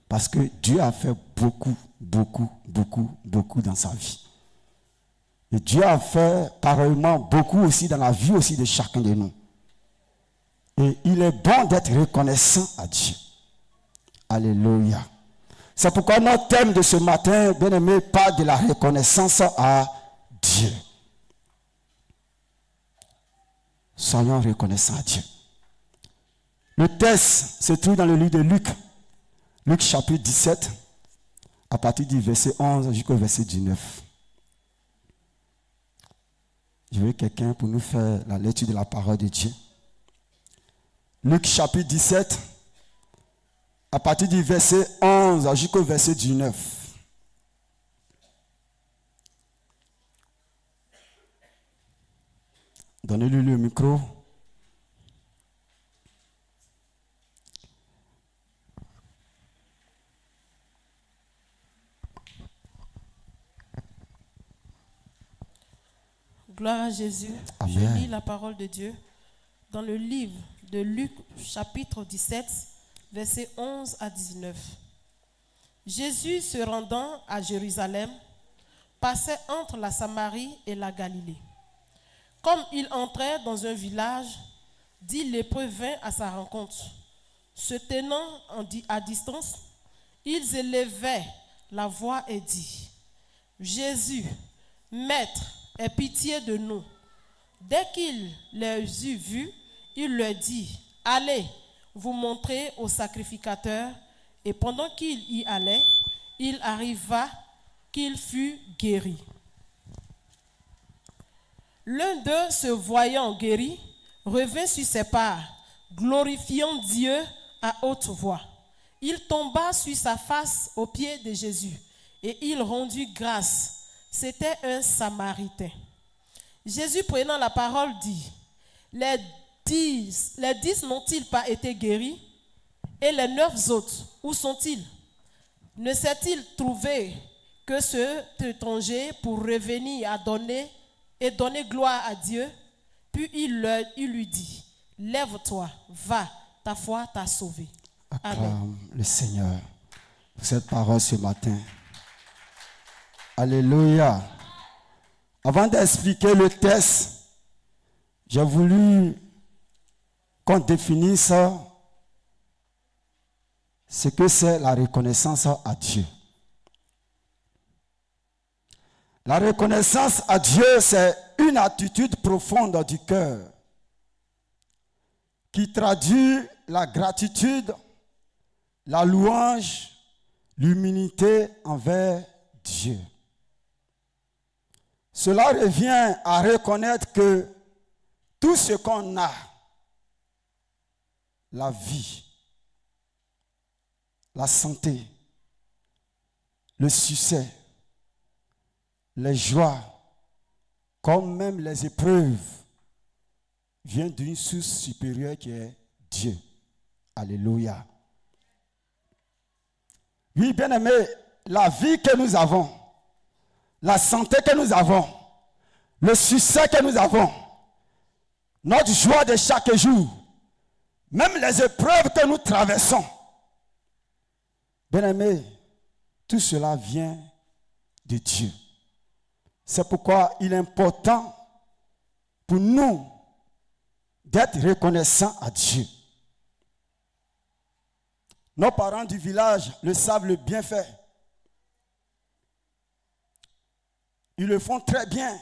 Parce que Dieu a fait beaucoup dans sa vie. Et Dieu a fait pareillement beaucoup aussi dans la vie aussi de chacun de nous. Et il est bon d'être reconnaissant à Dieu. Alléluia. C'est pourquoi notre thème de ce matin, bien-aimé, parle de la reconnaissance à Dieu. Soyons reconnaissants à Dieu. Le texte se trouve dans le livre de Luc. Luc chapitre 17, à partir du verset 11 jusqu'au verset 19. Je veux quelqu'un pour nous faire la lecture de la parole de Dieu. Luc chapitre 17, à partir du verset 11 jusqu'au verset 19. Donnez-lui le micro. Gloire à Jésus. Amen. Je lis la parole de Dieu dans le livre de Luc, chapitre 17, versets 11 à 19. Jésus, se rendant à Jérusalem, passait entre la Samarie et la Galilée. Comme il entrait dans un village, 10 lépreux vinrent à sa rencontre. Se tenant à distance, ils élevaient la voix et dit: Jésus, Maître, aie pitié de nous. Dès qu'il les eut vus, il leur dit: Allez, vous montrer au sacrificateur. Et pendant qu'il y allait, il arriva qu'il fut guéri. L'un d'eux, se voyant guéri, revint sur ses pas, glorifiant Dieu à haute voix. Il tomba sur sa face aux pieds de Jésus et il rendit grâce. C'était un Samaritain. Jésus, prenant la parole, dit: les 10 n'ont-ils pas été guéris? Et les 9 autres, où sont-ils? Ne s'est-il trouvé que cet étranger pour revenir donner gloire à Dieu? Puis il lui dit: Lève-toi, va, ta foi t'a sauvé. Acclame le Seigneur pour cette parole ce matin. Alléluia. Avant d'expliquer le texte, j'ai voulu qu'on définisse ce que c'est la reconnaissance à Dieu. La reconnaissance à Dieu, c'est une attitude profonde du cœur qui traduit la gratitude, la louange, l'humilité envers Dieu. Cela revient à reconnaître que tout ce qu'on a, la vie, la santé, le succès, les joies, comme même les épreuves, viennent d'une source supérieure qui est Dieu. Alléluia. Oui, bien-aimé, la vie que nous avons, la santé que nous avons, le succès que nous avons, notre joie de chaque jour, même les épreuves que nous traversons, bien-aimé, tout cela vient de Dieu. C'est pourquoi il est important pour nous d'être reconnaissants à Dieu. Nos parents du village le savent le bien faire. Ils le font très bien.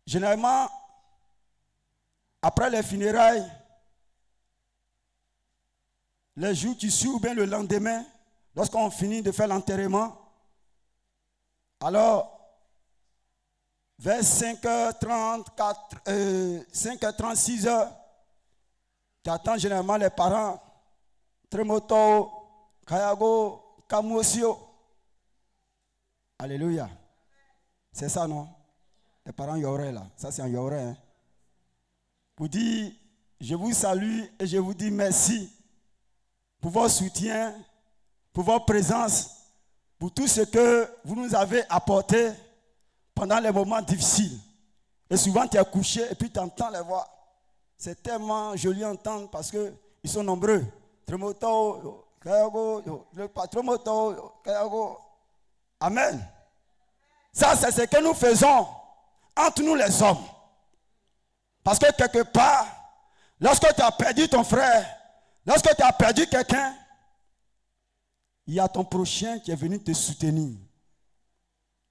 Généralement, après les funérailles, les jours qui suivent ou bien le lendemain, lorsqu'on finit de faire l'enterrement, alors, vers 5h30, 5h30, 6h, qui attendent généralement les parents, Tremoto, Kayago, Kamosio. Alléluia. C'est ça, non? Les parents Yoré, là. Ça, c'est un Yoré. Hein? Pour dire, je vous salue et je vous dis merci pour votre soutien, pour votre présence, pour tout ce que vous nous avez apporté pendant les moments difficiles. Et souvent, tu es couché et puis tu entends les voix. C'est tellement joli à entendre parce qu'ils sont nombreux. Amen. Ça, c'est ce que nous faisons entre nous les hommes. Parce que quelque part, lorsque tu as perdu ton frère, lorsque tu as perdu quelqu'un, il y a ton prochain qui est venu te soutenir,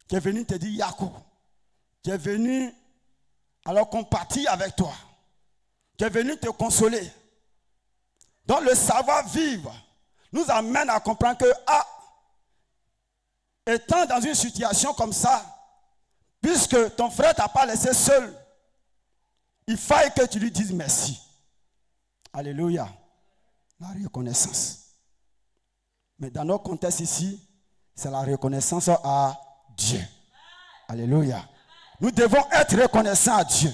qui est venu te dire Yako, qui est venu alors compatir avec toi, qui est venu te consoler. Donc le savoir-vivre nous amène à comprendre que, étant dans une situation comme ça, puisque ton frère ne t'a pas laissé seul, il faille que tu lui dises merci. Alléluia. La reconnaissance. Mais dans notre contexte ici, c'est la reconnaissance à Dieu. Alléluia. Nous devons être reconnaissants à Dieu.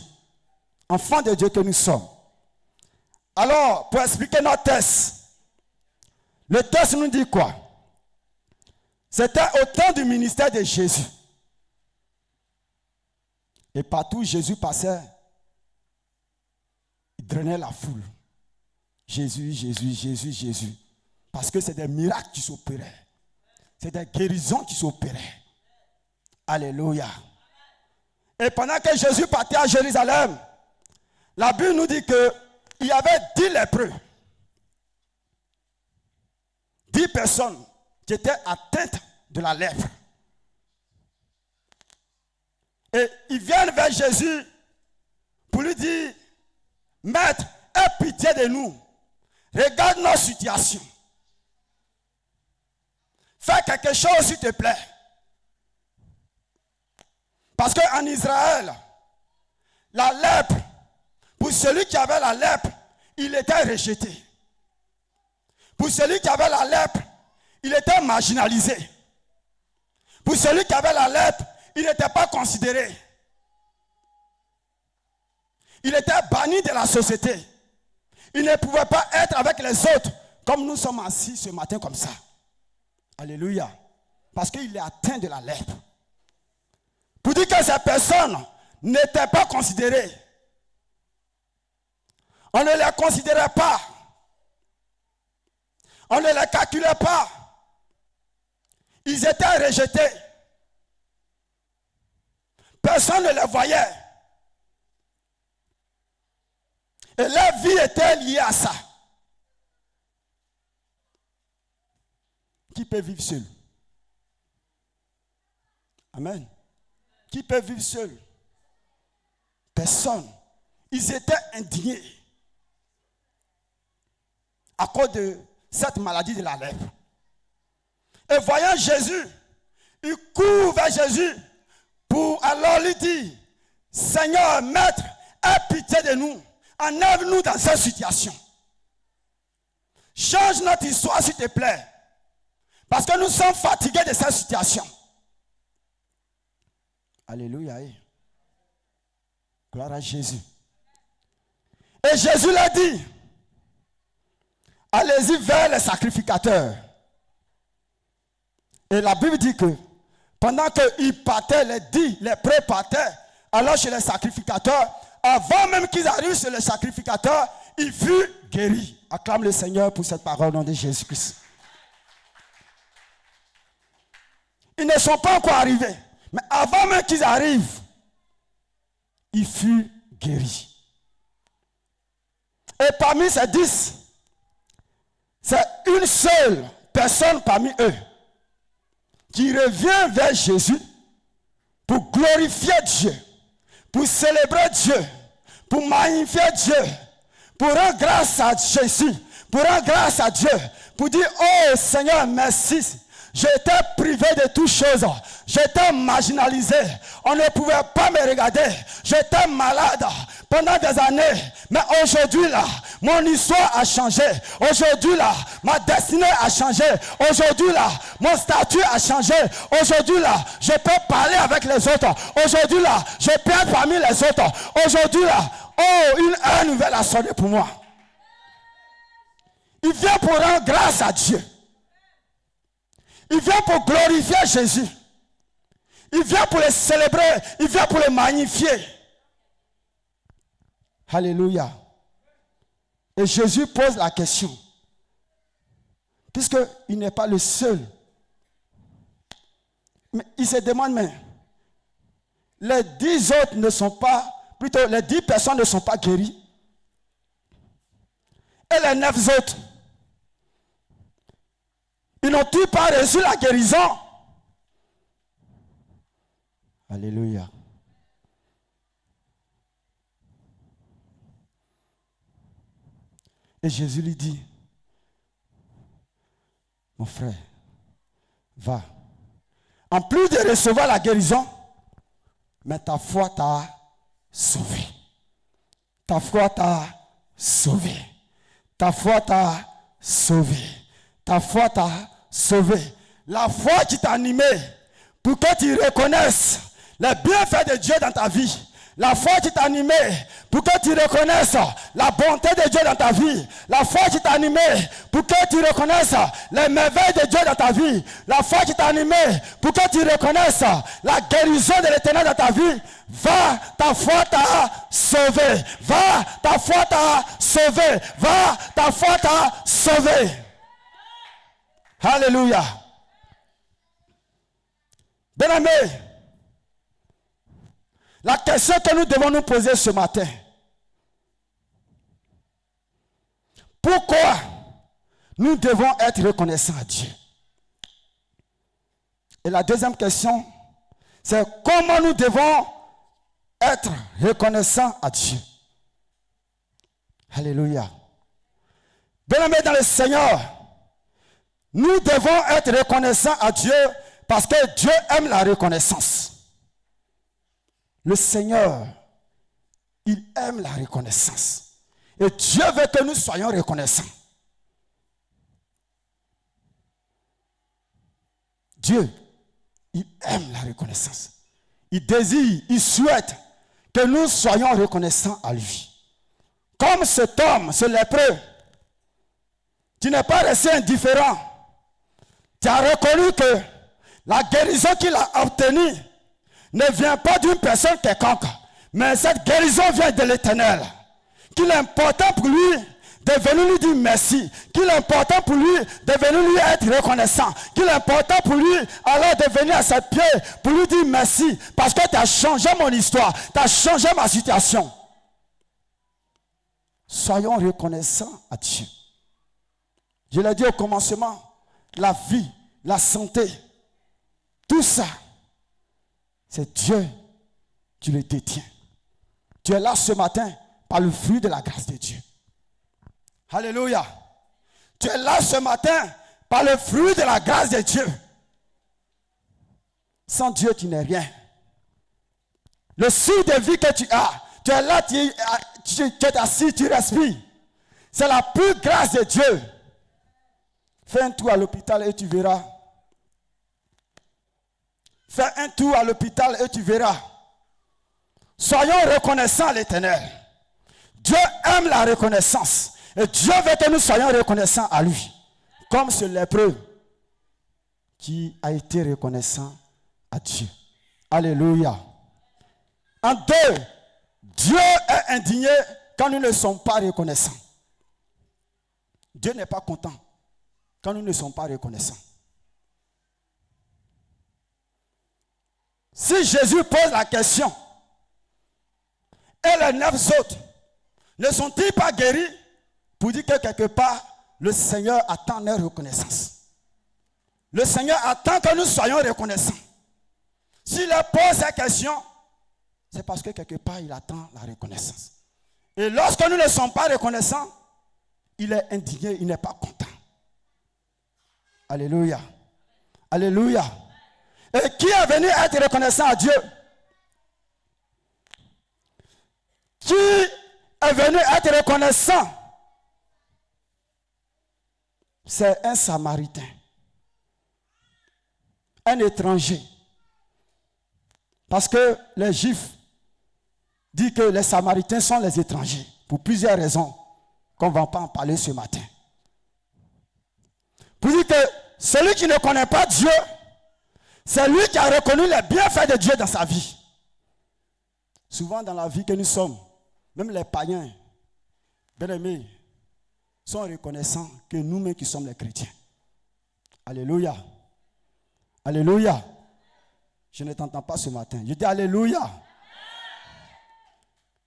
Enfants de Dieu que nous sommes. Alors, pour expliquer notre texte, le texte nous dit quoi? C'était au temps du ministère de Jésus. Et partout où Jésus passait, il drainait la foule. Jésus, Jésus, Jésus, Jésus. Parce que c'est des miracles qui s'opéraient. C'est des guérisons qui s'opéraient. Alléluia. Et pendant que Jésus partait à Jérusalem, la Bible nous dit qu'il y avait 10 lépreux. 10 personnes qui étaient atteintes de la lèpre. Et ils viennent vers Jésus pour lui dire, Maître, aie pitié de nous. Regarde notre situation. Fais quelque chose s'il te plaît. Parce qu'en Israël, la lèpre, pour celui qui avait la lèpre, il était rejeté. Pour celui qui avait la lèpre, il était marginalisé. Pour celui qui avait la lèpre, il n'était pas considéré. Il était banni de la société. Il ne pouvait pas être avec les autres comme nous sommes assis ce matin comme ça. Alléluia. Parce qu'il est atteint de la lèpre. Pour dire que ces personnes n'étaient pas considérées. On ne les considérait pas. On ne les calculait pas. Ils étaient rejetés. Personne ne les voyait. Et leur vie était liée à ça. Qui peut vivre seul? Amen. Qui peut vivre seul? Personne. Ils étaient indignés à cause de cette maladie de la lèpre. Et voyant Jésus, il court vers Jésus pour alors lui dire, Seigneur, Maître, aie pitié de nous. Enlève-nous dans cette situation. Change notre histoire, s'il te plaît. Parce que nous sommes fatigués de cette situation. Alléluia. Gloire à Jésus. Et Jésus l'a dit, allez-y vers les sacrificateurs. Et la Bible dit que pendant qu'ils partaient, les prêtres partaient, alors chez les sacrificateurs, avant même qu'ils arrivent chez les sacrificateurs, il fut guéri. Acclame le Seigneur pour cette parole au nom de Jésus-Christ. Ils ne sont pas encore arrivés. Mais avant même qu'ils arrivent, il fut guéri. Et parmi ces 10, c'est une seule personne parmi eux qui revient vers Jésus pour glorifier Dieu, pour célébrer Dieu, pour magnifier Dieu, pour rendre grâce à Jésus, pour rendre grâce à Dieu, pour dire, oh Seigneur, merci. J'étais privé de toutes choses. J'étais marginalisé. On ne pouvait pas me regarder. J'étais malade pendant des années. Mais aujourd'hui là, mon histoire a changé. Aujourd'hui là, ma destinée a changé. Aujourd'hui là, mon statut a changé. Aujourd'hui là, je peux parler avec les autres. Aujourd'hui là, je peux être parmi les autres. Aujourd'hui là, oh, une heure nouvelle a sonné pour moi. Il vient pour rendre grâce à Dieu. Il vient pour glorifier Jésus. Il vient pour le célébrer. Il vient pour le magnifier. Alléluia. Et Jésus pose la question. puisqu'il n'est pas le seul. Mais il se demande, mais les 10 autres ne sont pas, plutôt les 10 personnes ne sont pas guéries. Et les 9 autres, ils n'ont-ils pas reçu la guérison? Alléluia. Et Jésus lui dit, mon frère, va. En plus de recevoir la guérison, mais ta foi t'a sauvé. Ta foi t'a sauvé. Ta foi t'a sauvé. Ta foi t'a sauvé. La foi qui t'a animé pour que tu reconnaisses les bienfaits de Dieu dans ta vie. La foi qui t'a animé pour que tu reconnaisses la bonté de Dieu dans ta vie. La foi qui t'a animé pour que tu reconnaisses les merveilles de Dieu dans ta vie. La foi qui t'a animé pour que tu reconnaisses la guérison de l'Éternel dans ta vie. Va, ta foi t'a sauvé. Va, ta foi t'a sauvé. Va, ta foi t'a sauvé. Alléluia. Bien-aimé, la question que nous devons nous poser ce matin, pourquoi nous devons être reconnaissants à Dieu? Et la deuxième question, c'est comment nous devons être reconnaissants à Dieu. Alléluia. Bien-aimés dans le Seigneur, nous devons être reconnaissants à Dieu parce que Dieu aime la reconnaissance. Le Seigneur, il aime la reconnaissance. Et Dieu veut que nous soyons reconnaissants. Dieu, il aime la reconnaissance. Il désire, il souhaite que nous soyons reconnaissants à lui. Comme cet homme, ce lépreux, tu n'es pas resté indifférent. Tu as reconnu que la guérison qu'il a obtenue ne vient pas d'une personne quelconque, mais cette guérison vient de l'Éternel. Qu'il est important pour lui de venir lui dire merci. Qu'il est important pour lui de venir lui être reconnaissant. Qu'il est important pour lui alors de venir à ses pieds pour lui dire merci. Parce que tu as changé mon histoire. Tu as changé ma situation. Soyons reconnaissants à Dieu. Je l'ai dit au commencement, la vie, la santé, tout ça, c'est Dieu qui le détient. Tu es là ce matin par le fruit de la grâce de Dieu. Alléluia. Tu es là ce matin par le fruit de la grâce de Dieu. Sans Dieu, tu n'es rien. Le souffle de vie que tu as, tu es là, tu es assis, tu respires. C'est la pure grâce de Dieu. Fais un tour à l'hôpital et tu verras. Fais un tour à l'hôpital et tu verras. Soyons reconnaissants à l'Éternel. Dieu aime la reconnaissance. Et Dieu veut que nous soyons reconnaissants à lui. Comme ce lépreux qui a été reconnaissant à Dieu. Alléluia. En deux, Dieu est indigné quand nous ne sommes pas reconnaissants. Dieu n'est pas content quand nous ne sommes pas reconnaissants. Si Jésus pose la question, et les 9 autres ne sont-ils pas guéris? Pour dire que quelque part, le Seigneur attend notre reconnaissance. Le Seigneur attend que nous soyons reconnaissants. S'il pose cette question, c'est parce que quelque part, il attend la reconnaissance. Et lorsque nous ne sommes pas reconnaissants, il est indigné, il n'est pas content. Alléluia. Alléluia. Et qui est venu être reconnaissant à Dieu? Qui est venu être reconnaissant? C'est un Samaritain. Un étranger. Parce que les Juifs disent que les Samaritains sont les étrangers. Pour plusieurs raisons qu'on ne va pas en parler ce matin. Pour dire que celui qui ne connaît pas Dieu, c'est lui qui a reconnu les bienfaits de Dieu dans sa vie. Souvent dans la vie que nous sommes, même les païens, bien-aimés, sont reconnaissants que nous-mêmes qui sommes les chrétiens. Alléluia. Alléluia. Je ne t'entends pas ce matin. Je dis Alléluia.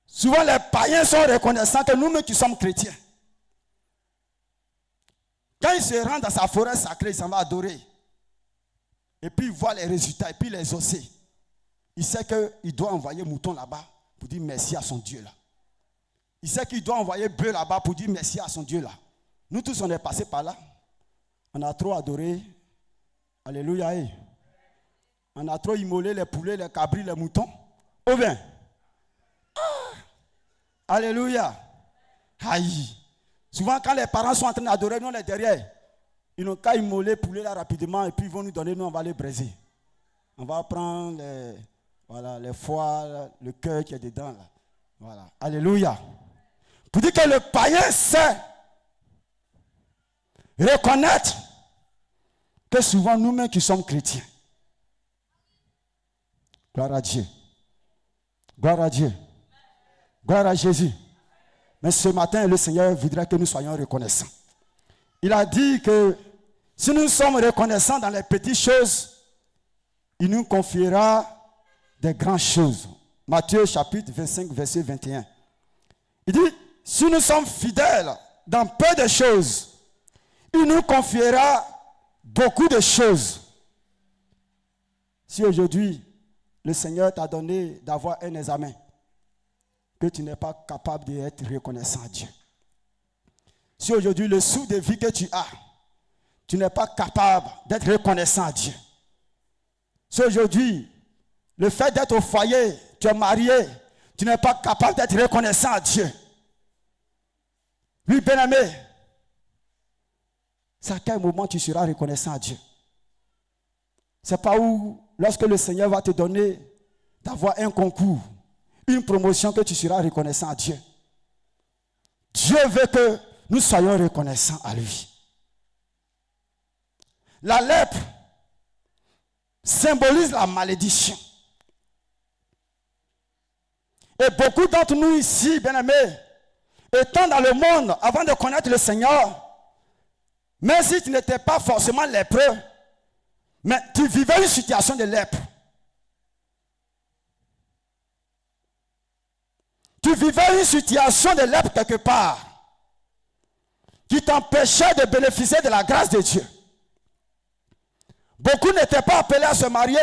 Souvent les païens sont reconnaissants que nous-mêmes qui sommes chrétiens. Quand il se rend dans sa forêt sacrée, il s'en va adorer. Et puis il voit les résultats et puis les osser. Il sait qu'il doit envoyer mouton là-bas pour dire merci à son Dieu là. Il sait qu'il doit envoyer bœuf là-bas pour dire merci à son Dieu là. Nous tous on est passés par là. On a trop adoré. Alléluia. On a trop immolé les poulets, les cabris, les moutons. Ou bien. Alléluia. Aïe. Souvent, quand les parents sont en train d'adorer, nous, on est derrière. Ils n'ont qu'à immoler le poulet là rapidement et puis ils vont nous donner, nous, on va les briser. On va prendre les foies, le cœur qui est dedans. Là. Voilà. Alléluia. Pour dire que le païen sait reconnaître que souvent, nous-mêmes qui sommes chrétiens. Gloire à Dieu. Gloire à Dieu. Gloire à Jésus. Mais ce matin, le Seigneur voudrait que nous soyons reconnaissants. Il a dit que si nous sommes reconnaissants dans les petites choses, il nous confiera des grandes choses. Matthieu chapitre 25, verset 21. Il dit, si nous sommes fidèles dans peu de choses, il nous confiera beaucoup de choses. Si aujourd'hui, le Seigneur t'a donné d'avoir un examen, que tu n'es pas capable d'être reconnaissant à Dieu. Si aujourd'hui, le sou de vie que tu as, tu n'es pas capable d'être reconnaissant à Dieu. Si aujourd'hui, le fait d'être au foyer, tu es marié, tu n'es pas capable d'être reconnaissant à Dieu. Oui, bien-aimé, c'est à quel moment tu seras reconnaissant à Dieu? C'est pas où, lorsque le Seigneur va te donner d'avoir un concours, une promotion, que tu seras reconnaissant à Dieu. Dieu veut que nous soyons reconnaissants à lui. La lèpre symbolise la malédiction. Et beaucoup d'entre nous ici, bien-aimés, étant dans le monde avant de connaître le Seigneur, même si tu n'étais pas forcément lépreux, mais tu vivais une situation de lèpre. Tu vivais une situation de lèpre quelque part qui t'empêchait de bénéficier de la grâce de Dieu. Beaucoup n'étaient pas appelés à se marier.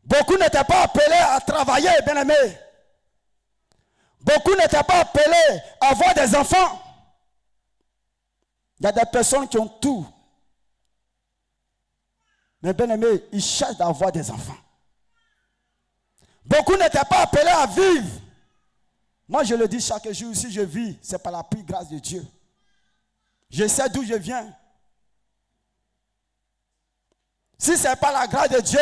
Beaucoup n'étaient pas appelés à travailler, bien-aimés. Beaucoup n'étaient pas appelés à avoir des enfants. Il y a des personnes qui ont tout. Mais bien-aimés, ils cherchent d'avoir des enfants. Beaucoup n'étaient pas appelés à vivre. Moi, je le dis chaque jour, si je vis, c'est par la pure grâce de Dieu. Je sais d'où je viens. Si ce n'est pas la grâce de Dieu,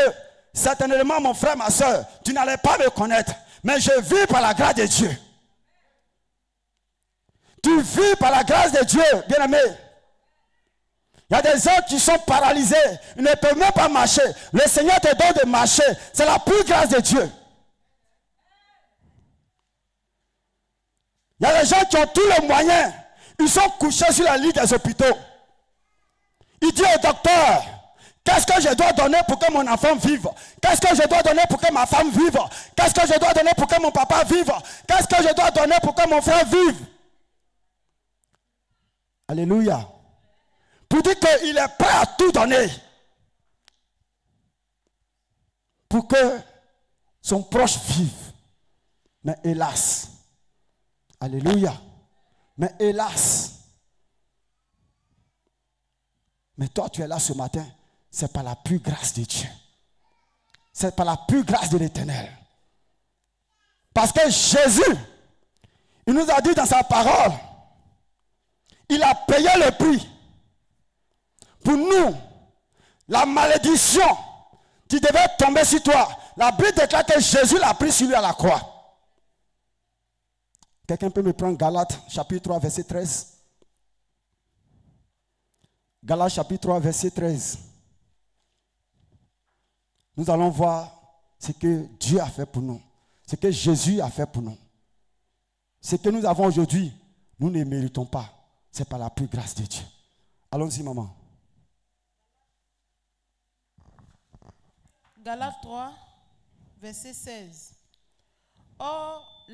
certainement, mon frère, ma soeur, tu n'allais pas me connaître. Mais je vis par la grâce de Dieu. Tu vis par la grâce de Dieu, bien-aimé. Il y a des gens qui sont paralysés. Ils ne peuvent même pas marcher. Le Seigneur te donne de marcher. C'est la pure grâce de Dieu. Il y a des gens qui ont tous les moyens. Ils sont couchés sur la lit des hôpitaux. Ils disent au docteur, qu'est-ce que je dois donner pour que mon enfant vive? Qu'est-ce que je dois donner pour que ma femme vive? Qu'est-ce que je dois donner pour que mon papa vive? Qu'est-ce que je dois donner pour que mon frère vive? Alléluia. Pour dire qu'il est prêt à tout donner. Pour que son proche vive. Mais hélas. Alléluia. Mais hélas. Mais toi, tu es là ce matin. C'est par la pure grâce de Dieu. C'est par la pure grâce de l'Éternel. Parce que Jésus, il nous a dit dans sa parole, il a payé le prix. Pour nous, la malédiction qui devait tomber sur toi, la Bible déclare que Jésus l'a pris sur lui à la croix. Quelqu'un peut me prendre Galates chapitre 3 verset 13. Galates chapitre 3 verset 13. Nous allons voir ce que Dieu a fait pour nous. Ce que Jésus a fait pour nous. Ce que nous avons aujourd'hui, nous ne méritons pas. C'est par la pure grâce de Dieu. Allons-y, maman. Galates 3, verset 16. Or,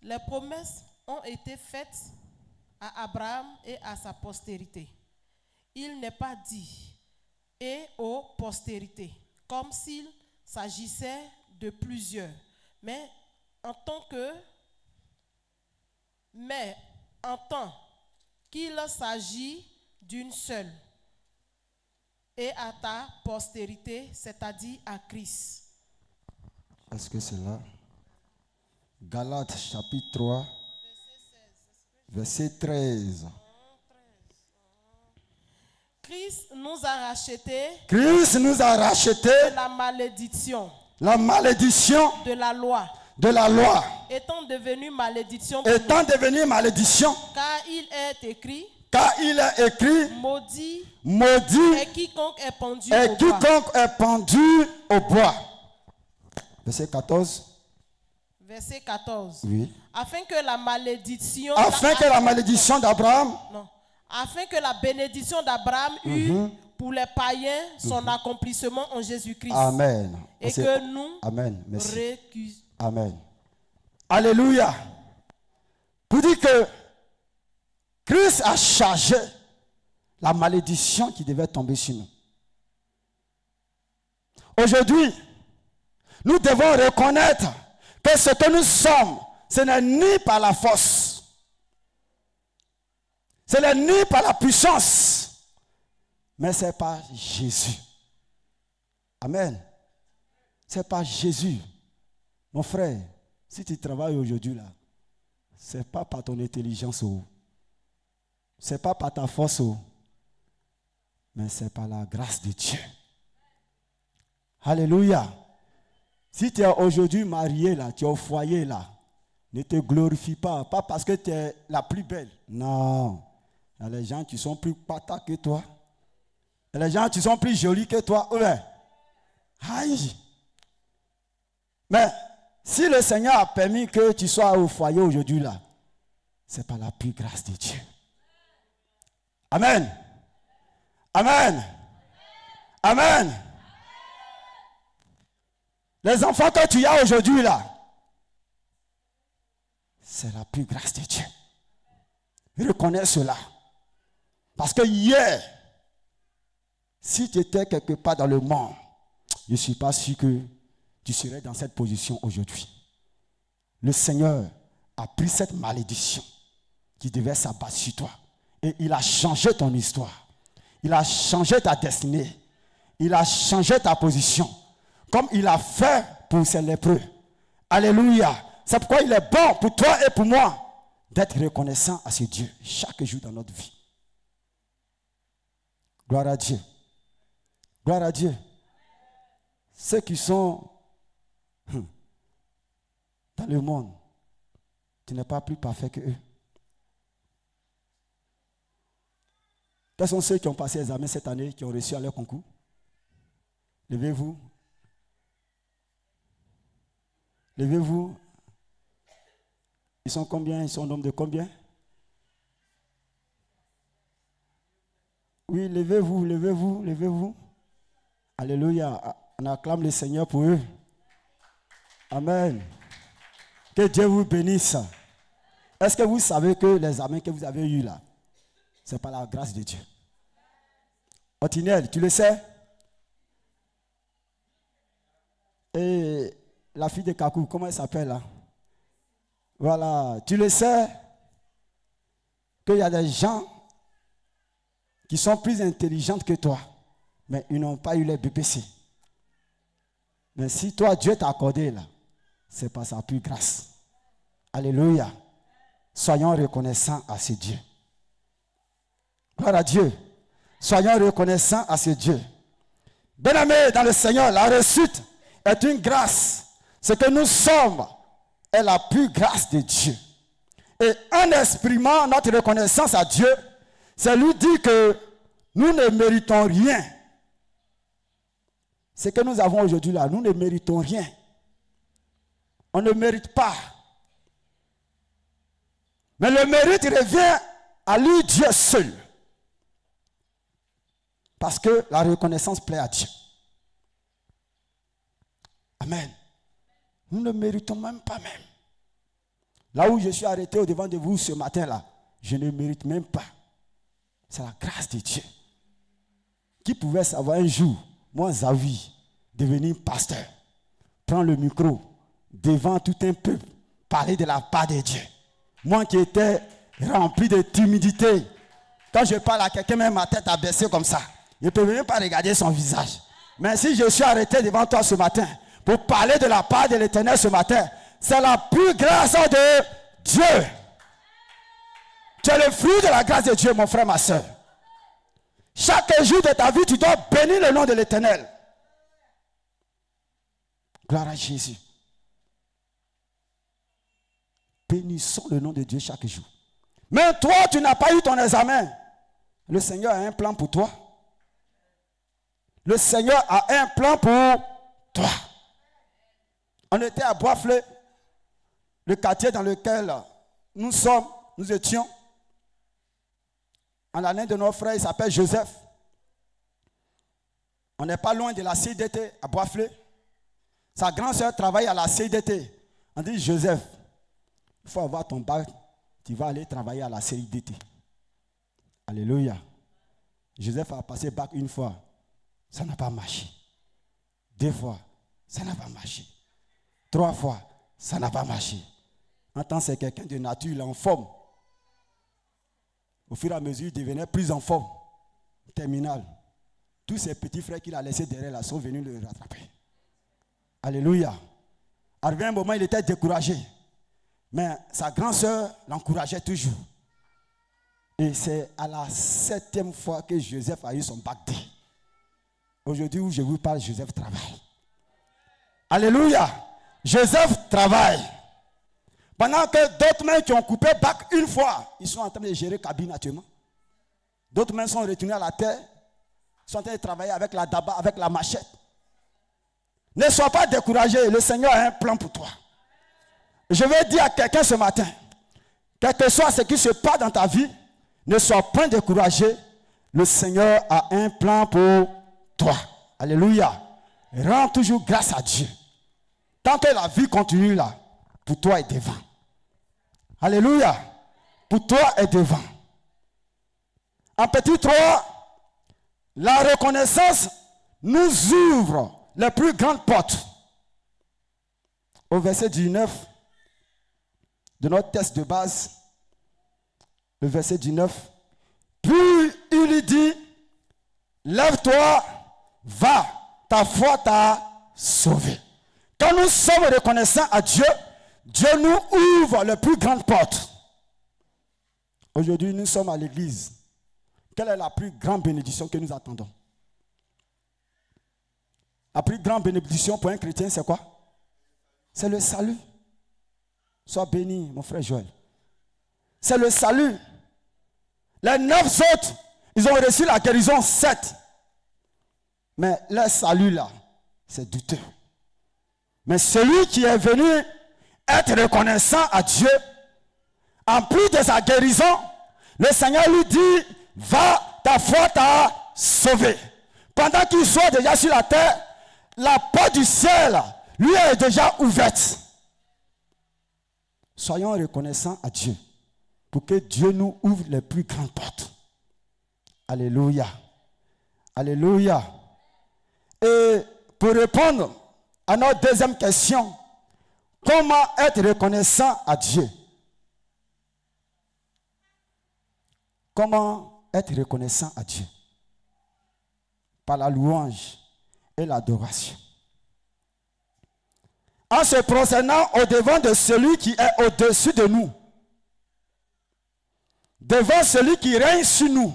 les promesses ont été faites à Abraham et à sa postérité. Il n'est pas dit « et aux postérités », comme s'il s'agissait de plusieurs, mais en tant qu'il s'agit d'une seule, et à ta postérité, c'est-à-dire à Christ. Est-ce que c'est là? Galates chapitre 3, verset 13. Christ nous a rachetés. Christ nous a rachetés De la malédiction. La malédiction De la loi. De la loi. Étant devenu malédiction. Étant devenu malédiction. Car il est écrit. Car il est écrit. Maudit. Maudit. Et quiconque est pendu et au quiconque bois. est pendu au bois. Verset 14. Verset 14. Oui. Afin que la malédiction. Afin que la malédiction d'Abraham. Non. Afin que la bénédiction d'Abraham eût pour les païens son accomplissement en Jésus-Christ. Amen. Et que nous Amen. Merci. récusons. Amen. Alléluia. Pour dire que Christ a chargé la malédiction qui devait tomber sur nous. Aujourd'hui, nous devons reconnaître que ce que nous sommes, ce n'est ni par la force, ce n'est ni par la puissance, mais c'est par Jésus. Amen. C'est par Jésus. Mon frère, si tu travailles aujourd'hui là, ce n'est pas par ton intelligence, ce n'est pas par ta force, mais c'est par la grâce de Dieu. Alléluia. Si tu es aujourd'hui marié là, tu es au foyer là, ne te glorifie pas parce que tu es la plus belle. Non. Il y a les gens qui sont plus patas que toi. Il y a les gens qui sont plus jolis que toi. Ouais. Aïe. Mais si le Seigneur a permis que tu sois au foyer aujourd'hui là, c'est par la pure grâce de Dieu. Amen. Amen. Amen. Les enfants que tu as aujourd'hui là, c'est la pure grâce de Dieu. Reconnais cela. Parce que hier, si tu étais quelque part dans le monde, je ne suis pas sûr que tu serais dans cette position aujourd'hui. Le Seigneur a pris cette malédiction qui devait s'abattre sur toi. Et il a changé ton histoire. Il a changé ta destinée. Il a changé ta position. Comme il a fait pour ces lépreux. Alléluia. C'est pourquoi il est bon pour toi et pour moi d'être reconnaissant à ce Dieu chaque jour dans notre vie. Gloire à Dieu. Gloire à Dieu. Ceux qui sont dans le monde, tu n'es pas plus parfait que eux. Quels sont ceux qui ont passé l'examen cette année, qui ont réussi à leur concours? Levez-vous. Levez-vous. Ils sont combien? Ils sont au nombre de combien? Oui, levez-vous, levez-vous, levez-vous. Alléluia. On acclame le Seigneur pour eux. Amen. Que Dieu vous bénisse. Est-ce que vous savez que l'examen que vous avez eu là, c'est par la grâce de Dieu? Otinel, tu le sais? Et la fille de Kakou, comment elle s'appelle là? Voilà, tu le sais qu'il y a des gens qui sont plus intelligents que toi, mais ils n'ont pas eu les BPC. Mais si toi, Dieu t'a accordé là, c'est par sa pure grâce. Alléluia. Soyons reconnaissants à ce Dieu. Gloire à Dieu. Soyons reconnaissants à ce Dieu. Bien-aimés dans le Seigneur, la réussite est une grâce. Ce que nous sommes est la pure grâce de Dieu. Et en exprimant notre reconnaissance à Dieu, c'est lui dire que nous ne méritons rien. Ce que nous avons aujourd'hui là, nous ne méritons rien. On ne mérite pas. Mais le mérite revient à lui, Dieu seul. Parce que la reconnaissance plaît à Dieu. Amen. Nous ne méritons même pas même. Là où je suis arrêté au-devant de vous ce matin-là, je ne mérite même pas. C'est la grâce de Dieu. Qui pouvait savoir un jour, moi, Zawi, devenir pasteur, prendre le micro devant tout un peuple, parler de la part de Dieu. Moi qui étais rempli de timidité, quand je parle à quelqu'un, même ma tête abaissée comme ça, je ne peux même pas regarder son visage. Mais si je suis arrêté devant toi ce matin, pour parler de la part de l'Éternel ce matin, c'est la plus grâce de Dieu. Tu es le fruit de la grâce de Dieu, mon frère, ma soeur. Chaque jour de ta vie, tu dois bénir le nom de l'Éternel. Gloire à Jésus. Bénissons le nom de Dieu chaque jour. Mais toi, tu n'as pas eu ton examen. Le Seigneur a un plan pour toi. Le Seigneur a un plan pour toi. On était à Boisflé, le quartier dans lequel nous étions. En l'année de nos frères, il s'appelle Joseph. On n'est pas loin de la CIDT à Boisflé. Sa grande sœur travaille à la CIDT. On dit, Joseph, il faut avoir ton bac, tu vas aller travailler à la CIDT. Alléluia. Joseph a passé bac une fois, ça n'a pas marché. 2 fois, ça n'a pas marché. 3 fois, ça n'a pas marché. Maintenant, c'est quelqu'un de nature, il est en forme. Au fur et à mesure, il devenait plus en forme. Terminal. Tous ses petits frères qu'il a laissés derrière là sont venus le rattraper. Alléluia. Arrivé un moment, il était découragé. Mais sa grande sœur l'encourageait toujours. Et c'est à la 7e fois que Joseph a eu son bac D. Aujourd'hui où je vous parle, Joseph travaille. Alléluia. Joseph travaille. Pendant que d'autres mains qui ont coupé bac une fois, ils sont en train de gérer cabine actuellement. D'autres mains sont retournées à la terre, sont en train de travailler avec la daba, avec la machette. Ne sois pas découragé, le Seigneur a un plan pour toi. Je vais dire à quelqu'un ce matin, quel que soit ce qui se passe dans ta vie, ne sois point découragé, le Seigneur a un plan pour toi. Alléluia. Rends toujours grâce à Dieu. Tant que la vie continue là, pour toi est devant. Alléluia. Pour toi est devant. En petit 3, la reconnaissance nous ouvre les plus grandes portes. Au verset 19 de notre texte de base, le verset 19, puis il lui dit, lève-toi, va, ta foi t'a sauvé. Quand nous sommes reconnaissants à Dieu, Dieu nous ouvre les plus grandes portes. Aujourd'hui, nous sommes à l'église. Quelle est la plus grande bénédiction que nous attendons? La plus grande bénédiction pour un chrétien, c'est quoi? C'est le salut. Sois béni, mon frère Joël. C'est le salut. Les 9 autres, ils ont reçu la guérison 7. Mais le salut là, c'est douteux. Mais celui qui est venu être reconnaissant à Dieu, en plus de sa guérison, le Seigneur lui dit, va, ta foi t'a sauvé. Pendant qu'il soit déjà sur la terre, la porte du ciel lui est déjà ouverte. Soyons reconnaissants à Dieu pour que Dieu nous ouvre les plus grandes portes. Alléluia. Alléluia. Et pour répondre à notre deuxième question, comment être reconnaissant à Dieu? Comment être reconnaissant à Dieu? Par la louange et l'adoration. En se prosternant au-devant de celui qui est au-dessus de nous, devant celui qui règne sur nous.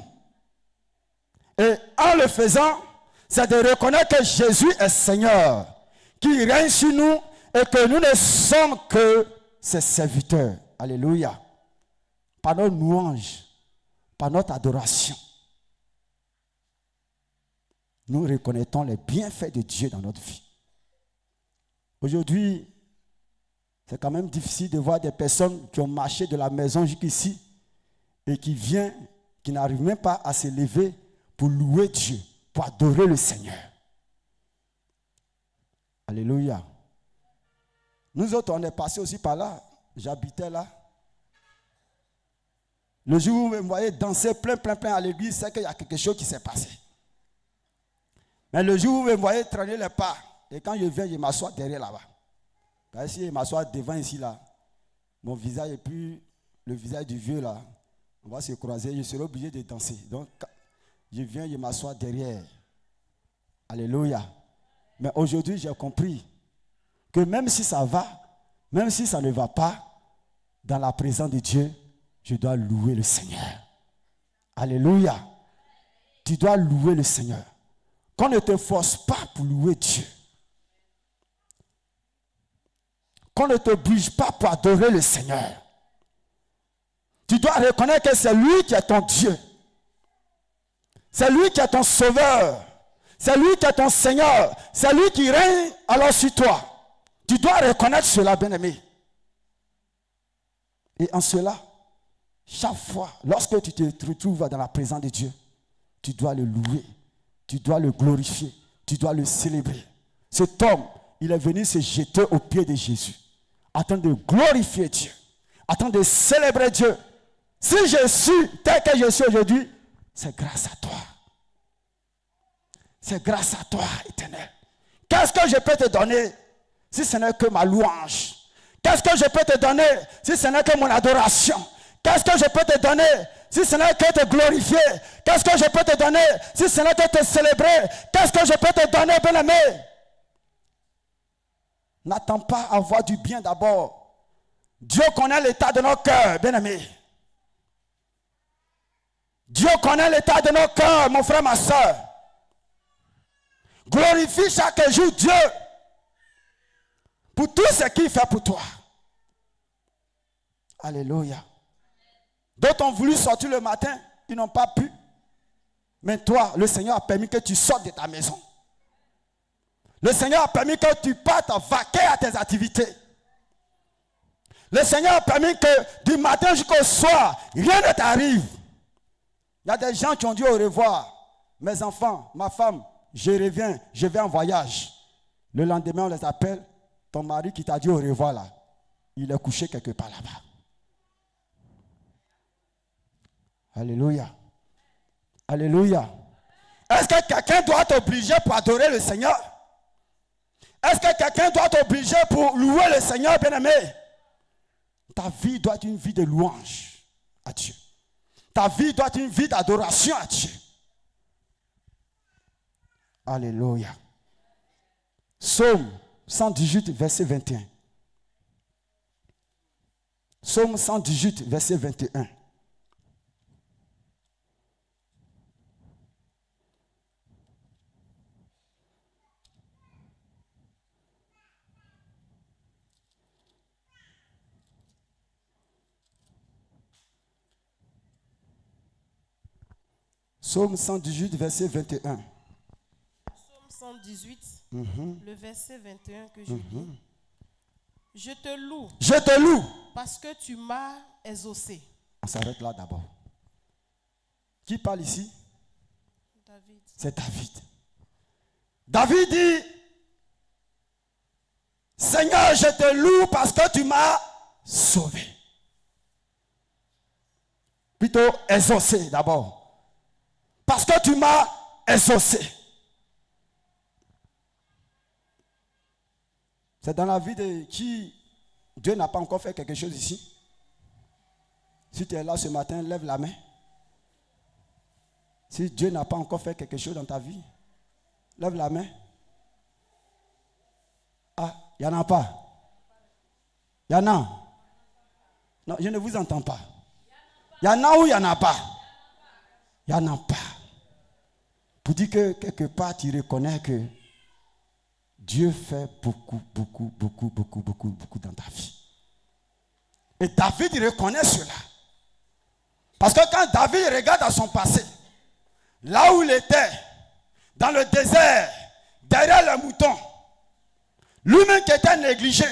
Et en le faisant, c'est de reconnaître que Jésus est Seigneur, qui règne sur nous et que nous ne sommes que ses serviteurs. Alléluia. Par notre louange, par notre adoration, nous reconnaissons les bienfaits de Dieu dans notre vie. Aujourd'hui, c'est quand même difficile de voir des personnes qui ont marché de la maison jusqu'ici et qui viennent, qui n'arrivent même pas à se lever pour louer Dieu, pour adorer le Seigneur. Alléluia. Nous autres, on est passés aussi par là. J'habitais là. Le jour où vous me voyez danser plein à l'église, c'est qu'il y a quelque chose qui s'est passé. Mais le jour où vous me voyez traîner les pas, et quand je viens, je m'assois derrière là-bas. Parce que si je m'assois devant ici, là, mon visage et puis le visage du vieux, là, on va se croiser, je serai obligé de danser. Donc, je viens, je m'assois derrière. Alléluia. Mais aujourd'hui, j'ai compris que même si ça va, même si ça ne va pas, dans la présence de Dieu, je dois louer le Seigneur. Alléluia. Tu dois louer le Seigneur. Qu'on ne te force pas pour louer Dieu. Qu'on ne t'oblige pas pour adorer le Seigneur. Tu dois reconnaître que c'est lui qui est ton Dieu. C'est lui qui est ton sauveur. C'est lui qui est ton Seigneur. C'est lui qui règne alors sur toi. Tu dois reconnaître cela, bien-aimé. Et en cela, chaque fois, lorsque tu te retrouves dans la présence de Dieu, tu dois le louer, tu dois le glorifier, tu dois le célébrer. Cet homme, il est venu se jeter aux pieds de Jésus, afin de glorifier Dieu, afin de célébrer Dieu. Si je suis tel que je suis aujourd'hui, c'est grâce à toi. C'est grâce à toi, Éternel. Qu'est-ce que je peux te donner si ce n'est que ma louange? Qu'est-ce que je peux te donner si ce n'est que mon adoration? Qu'est-ce que je peux te donner si ce n'est que te glorifier? Qu'est-ce que je peux te donner si ce n'est que te célébrer? Qu'est-ce que je peux te donner, bien-aimé? N'attends pas à avoir du bien d'abord. Dieu connaît l'état de nos cœurs, bien-aimé. Dieu connaît l'état de nos cœurs, mon frère, ma soeur. Glorifie chaque jour Dieu pour tout ce qu'il fait pour toi. Alléluia. D'autres ont voulu sortir le matin, ils n'ont pas pu. Mais toi, le Seigneur a permis que tu sortes de ta maison. Le Seigneur a permis que tu partes vaquer à tes activités. Le Seigneur a permis que du matin jusqu'au soir, rien ne t'arrive. Il y a des gens qui ont dit au revoir. Mes enfants, ma femme, je reviens, je vais en voyage. Le lendemain, on les appelle. Ton mari qui t'a dit au revoir là, il est couché quelque part là-bas. Alléluia. Alléluia. Est-ce que quelqu'un doit t'obliger pour adorer le Seigneur? Est-ce que quelqu'un doit t'obliger pour louer le Seigneur, bien-aimé? Ta vie doit être une vie de louange à Dieu. Ta vie doit être une vie d'adoration à Dieu. Alléluia. Psaume 118, verset 21. Psaume 118, verset 21. Psaume 118, verset 21. Psaume 118, le verset 21 que je lis. Je te loue. Je te loue. Parce que tu m'as exaucé. On s'arrête là d'abord. Qui parle ici? David. C'est David. David dit, Seigneur, je te loue parce que tu m'as sauvé. Plutôt exaucé d'abord. Parce que tu m'as exaucé. C'est dans la vie de qui Dieu n'a pas encore fait quelque chose ici. Si tu es là ce matin, lève la main. Si Dieu n'a pas encore fait quelque chose dans ta vie, lève la main. Ah, il n'y en a pas. Il y en a. Non, je ne vous entends pas. Il y en a ou il n'y en a pas? Il n'y en a pas. Pour dire que quelque part tu reconnais que Dieu fait beaucoup dans ta vie. Et David reconnaît cela. Parce que quand David regarde à son passé, là où il était, dans le désert, derrière le mouton, lui-même qui était négligé,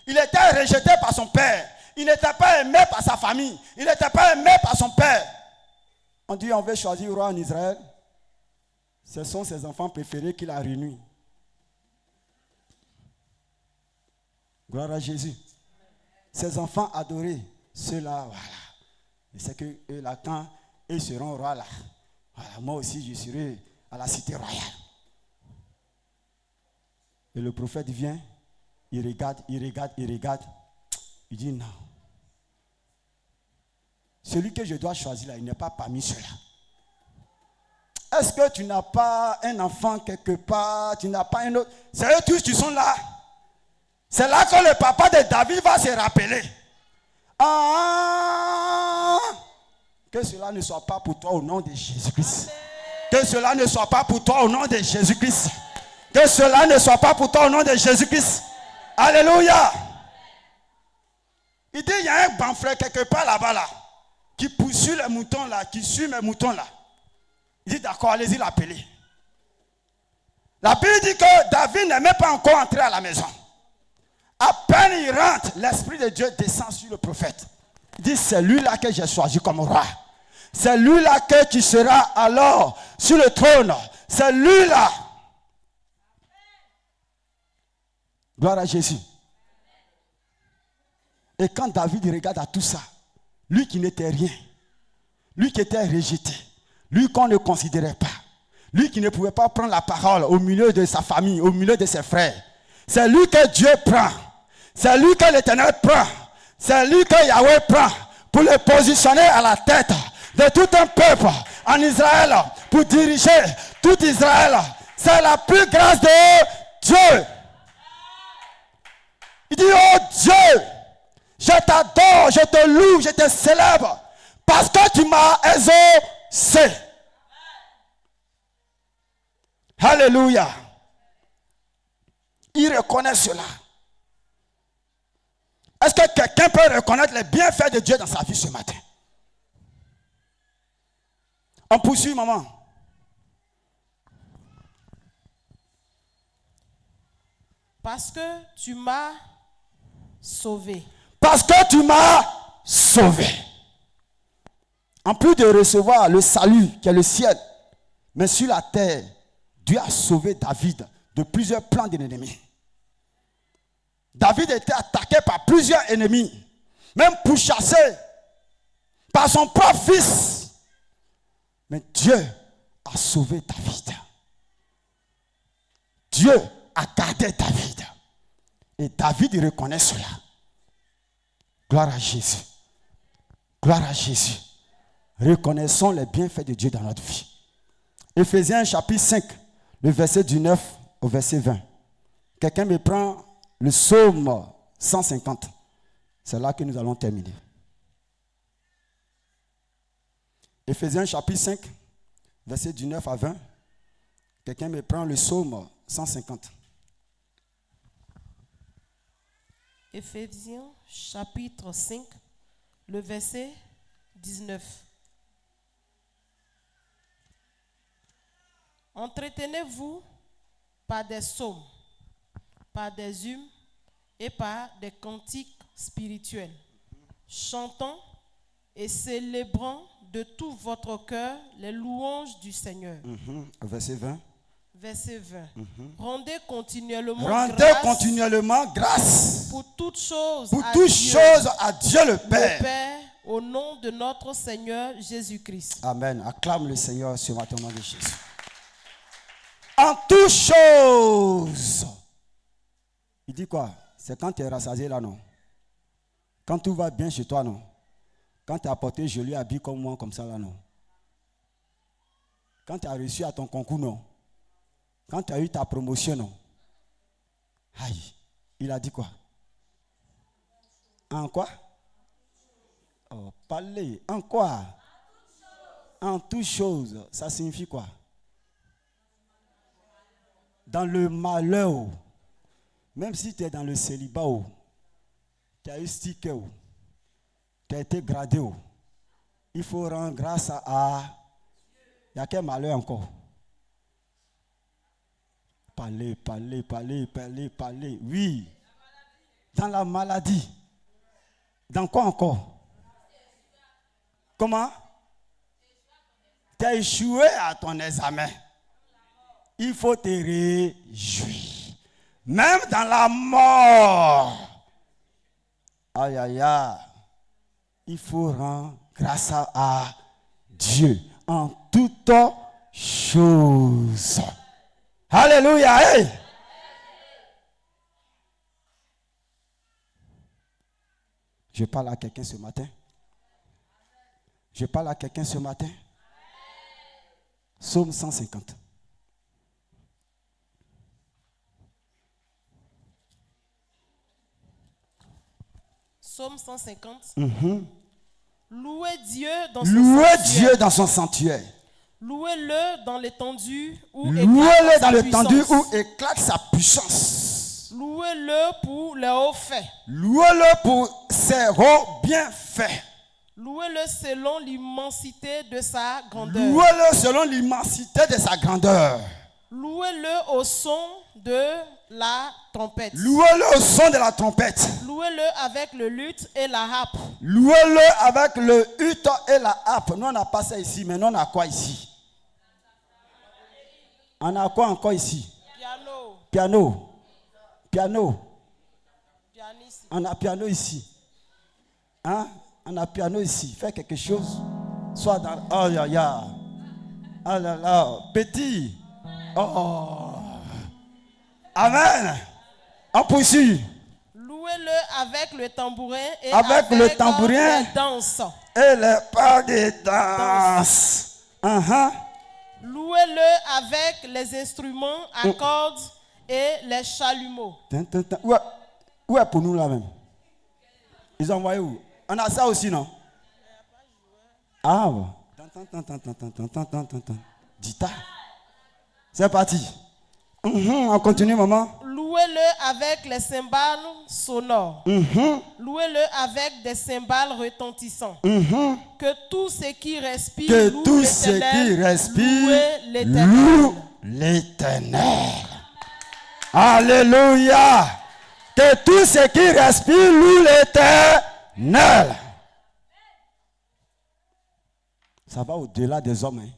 il était rejeté par son père, il n'était pas aimé par sa famille, il n'était pas aimé par son père. On dit on veut choisir un roi en Israël, ce sont ses enfants préférés qu'il a réunis. Gloire à Jésus. Ses enfants adorés, ceux-là, voilà. Et c'est que eux, là, quand ils seront rois, là, voilà, moi aussi, je serai à la cité royale. Et le prophète vient, il regarde. Il dit non. Celui que je dois choisir là, il n'est pas parmi ceux-là. Est-ce que tu n'as pas un enfant quelque part? Tu n'as pas un autre? C'est eux tous qui sont là. C'est là que le papa de David va se rappeler. Ah, que cela ne soit pas pour toi au nom de Jésus-Christ. Que cela ne soit pas pour toi au nom de Jésus-Christ. Que cela ne soit pas pour toi au nom de Jésus-Christ. Alléluia. Il dit, il y a un grand frère quelque part là-bas là, qui poursuit les moutons là, qui suit mes moutons là. Il dit, d'accord, allez-y l'appeler. La Bible dit que David n'est même pas encore entré à la maison. À peine il rentre, l'Esprit de Dieu descend sur le prophète. Il dit, c'est lui-là que j'ai choisi comme roi. C'est lui-là que tu seras alors sur le trône. C'est lui-là. Gloire à Jésus. Et quand David regarde à tout ça, lui qui n'était rien, lui qui était rejeté, lui qu'on ne considérait pas, lui qui ne pouvait pas prendre la parole au milieu de sa famille, au milieu de ses frères, c'est lui que Dieu prend. C'est lui que l'Éternel prend. C'est lui que Yahweh prend pour le positionner à la tête de tout un peuple en Israël, pour diriger tout Israël. C'est la plus grâce de Dieu. Il dit, oh Dieu, je t'adore, je te loue, je te célèbre parce que tu m'as exaucé. Alléluia. Il reconnaît cela. Est-ce que quelqu'un peut reconnaître les bienfaits de Dieu dans sa vie ce matin? On poursuit, maman. Parce que tu m'as sauvé. Parce que tu m'as sauvé. En plus de recevoir le salut qui est le ciel, mais sur la terre, Dieu a sauvé David de plusieurs plans de l'ennemi. David était attaqué par plusieurs ennemis, même pourchassé par son propre fils. Mais Dieu a sauvé David. Dieu a gardé David. Et David reconnaît cela. Gloire à Jésus. Gloire à Jésus. Reconnaissons les bienfaits de Dieu dans notre vie. Éphésiens chapitre 5, le verset du 9 au verset 20. Quelqu'un me prend le psaume 150. C'est là que nous allons terminer. Éphésiens chapitre 5, verset du 9 à 20. Quelqu'un me prend le psaume 150. Éphésiens chapitre 5, le verset 19. Entretenez-vous par des psaumes, par des hymnes et par des cantiques spirituels, chantant et célébrant de tout votre cœur les louanges du Seigneur. Verset 20. Verset 20. Rendez continuellement grâce pour toutes choses à Dieu le Père. Le Père, au nom de notre Seigneur Jésus-Christ. Amen. Acclame le Seigneur ce matin au nom de Jésus. En toutes choses. Il dit quoi? C'est quand tu es rassasié là, non? Quand tout va bien chez toi, non? Quand tu as porté joli habit comme moi, comme ça là, non? Quand tu as réussi à ton concours, non? Quand tu as eu ta promotion, non? Aïe, il a dit quoi? En quoi? Oh, parlez. En quoi? En toutes choses. Ça signifie quoi? Dans le malheur. Même si tu es dans le célibat, tu as eu sticker, tu as été gradé, il faut rendre grâce à... Il y a quel malheur encore? Parlez. Oui. Dans la maladie. Dans quoi encore? Comment? Tu as échoué à ton examen. Il faut te réjouir. Même dans la mort, Aïe, aïe, aïe. Il faut rendre grâce à Dieu en toutes choses. Alléluia. Hey. Je parle à quelqu'un ce matin. Je parle à quelqu'un ce matin. Psaume 150. Psaume 150. Louez Louez Dieu dans son sanctuaire. Louez-le dans l'étendue où éclate sa puissance. Louez-le pour les hauts faits. Louez-le pour ses hauts bienfaits. Louez-le selon l'immensité de sa grandeur. Louez-le selon l'immensité de sa grandeur. Louez-le au son de la trompette. Louez-le au son de la trompette. Louez-le avec le luth et la harpe. Louez-le avec le luth et la harpe. Nous, on n'a pas ça ici, mais nous, on a quoi ici? On a quoi encore ici? Piano. Pianiste. On a piano ici. Hein? On a piano ici. Fais quelque chose. Soit dans... Oh, ya, ya. Ah là là. Petit. Oh. Amen. On poursuit. Louez-le avec le tambourin et avec le tambourin les danses. Et les pas de danse. Louez-le avec les instruments à cordes et les chalumeaux. Où est pour nous là même? Ils ont envoyé où? On a ça aussi, non? Ah bon. Dita. C'est parti. On continue, maman. Louez-le avec les cymbales sonores. Louez-le avec des cymbales retentissants. Que tout ce qui respire loue l'Éternel. Alléluia. Que tout ce qui respire loue l'Éternel. Ça va au-delà des hommes. Hein?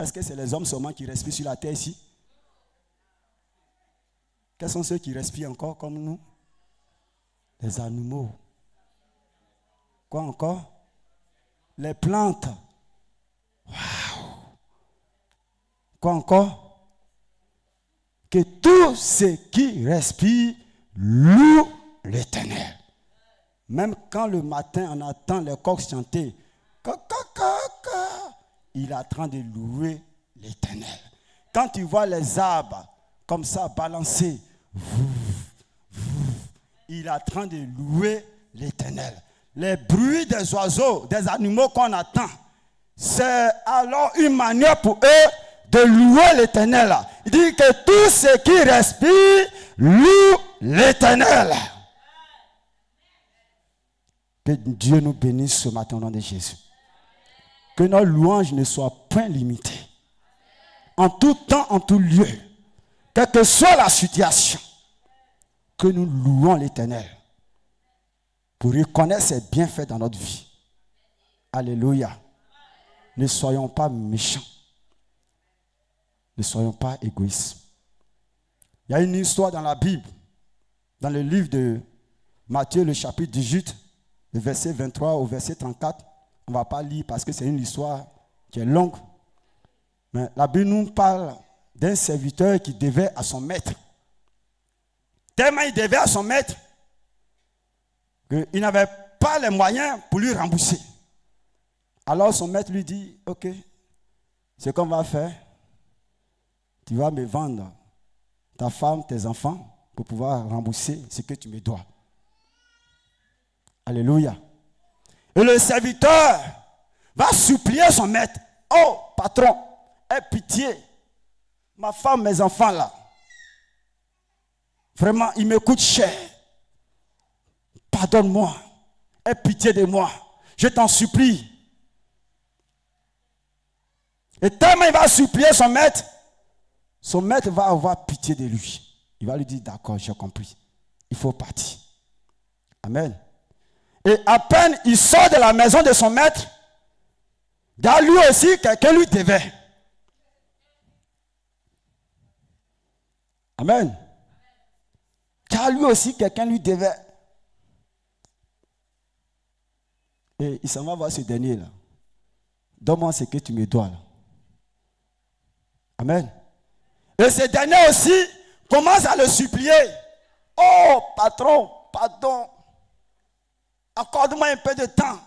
Est-ce que c'est les hommes seulement qui respirent sur la terre ici? Quels sont ceux qui respirent encore comme nous? Les animaux. Quoi encore? Les plantes. Waouh! Quoi encore? Que tout ce qui respire loue l'Éternel. Même quand le matin on entend les coqs chanter, il est en train de louer l'Éternel. Quand tu vois les arbres comme ça balancer, il est en train de louer l'Éternel. Les bruits des oiseaux, des animaux qu'on entend, c'est alors une manière pour eux de louer l'Éternel. Il dit que tout ce qui respire loue l'Éternel. Que Dieu nous bénisse ce matin au nom de Jésus. Que nos louanges ne soient point limitées. En tout temps, en tout lieu, quelle que soit la situation, que nous louons l'Éternel pour reconnaître ses bienfaits dans notre vie. Alléluia. Ne soyons pas méchants. Ne soyons pas égoïstes. Il y a une histoire dans la Bible, dans le livre de Matthieu, le chapitre 18, le verset 23 au verset 34. On ne va pas lire parce que c'est une histoire qui est longue. Mais la Bible nous parle d'un serviteur qui devait à son maître. Tellement il devait à son maître qu'il n'avait pas les moyens pour lui rembourser. Alors son maître lui dit, ok, ce qu'on va faire, tu vas me vendre ta femme, tes enfants, pour pouvoir rembourser ce que tu me dois. Alléluia. Et le serviteur va supplier son maître. Oh, patron, aie pitié. Ma femme, mes enfants là. Vraiment, ils me coûtent cher. Pardonne-moi. Aie pitié de moi. Je t'en supplie. Et tellement il va supplier son maître va avoir pitié de lui. Il va lui dire, d'accord, j'ai compris. Il faut partir. Amen. Et à peine il sort de la maison de son maître, car lui aussi, quelqu'un lui devait. Amen. Car lui aussi, quelqu'un lui devait. Et il s'en va voir ce dernier là. Donne-moi ce que tu me dois là. Amen. Et ce dernier aussi commence à le supplier. Oh patron, pardon. Accorde-moi un peu de temps.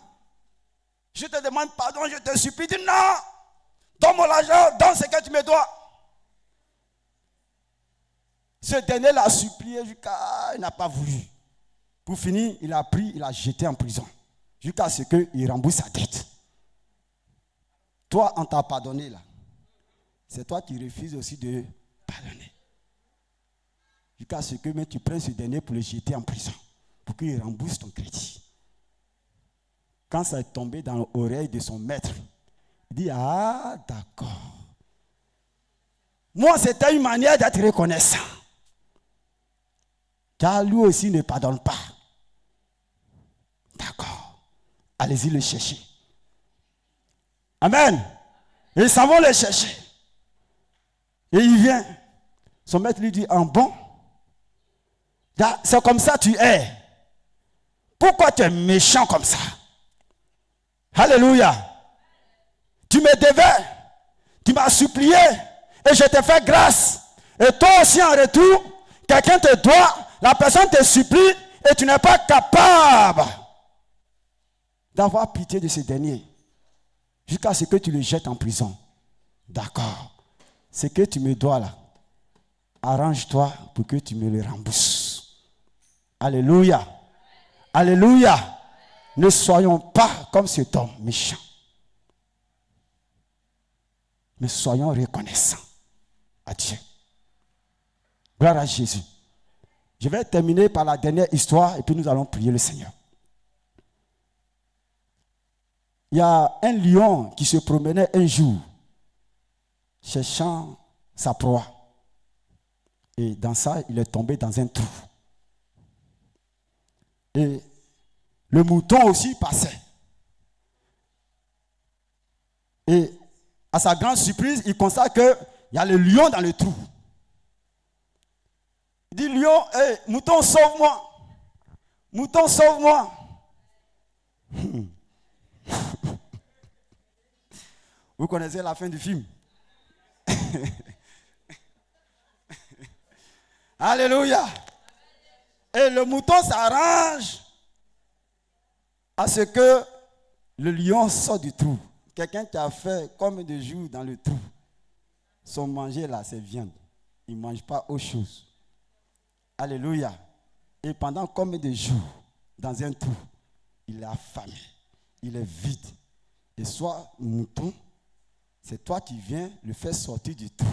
Je te demande pardon, je te supplie. Dis non. Donne-moi l'argent, donne ce que tu me dois. Ce dernier l'a supplié jusqu'à... Il n'a pas voulu. Pour finir, il a pris, il a jeté en prison. Jusqu'à ce qu'il rembourse sa dette. Toi, on t'a pardonné là. C'est toi qui refuses aussi de pardonner. Jusqu'à ce que tu prennes ce dernier pour le jeter en prison. Pour qu'il rembourse ton crédit. Quand ça est tombé dans l'oreille de son maître, il dit, ah d'accord. Moi, c'était une manière d'être reconnaissant. Car lui aussi ne pardonne pas. D'accord. Allez-y le chercher. Amen. Et ils s'en vont le chercher. Et il vient. Son maître lui dit, en bon, c'est comme ça tu es. Pourquoi tu es méchant comme ça? Alléluia. Tu me devais. Tu m'as supplié. Et je t'ai fait grâce. Et toi aussi en retour, quelqu'un te doit. La personne te supplie. Et tu n'es pas capable d'avoir pitié de ce dernier. Jusqu'à ce que tu le jettes en prison. D'accord. Ce que tu me dois là. Arrange-toi pour que tu me le rembourses. Alléluia. Alléluia. Ne soyons pas comme cet homme méchant. Mais soyons reconnaissants à Dieu. Gloire à Jésus. Je vais terminer par la dernière histoire et puis nous allons prier le Seigneur. Il y a un lion qui se promenait un jour cherchant sa proie. Et dans ça, il est tombé dans un trou. Et le mouton aussi passait. Et à sa grande surprise, il constate qu'il y a le lion dans le trou. Il dit, lion, hey, mouton, sauve-moi. Mouton, sauve-moi. Vous connaissez la fin du film? Alléluia. Et le mouton s'arrange à ce que le lion sort du trou. Quelqu'un qui a fait combien de jours dans le trou? Son manger là, c'est viande. Il ne mange pas autre chose. Alléluia. Et pendant combien de jours dans un trou, il est affamé. Il est vide. Et soit mouton, c'est toi qui viens le faire sortir du trou.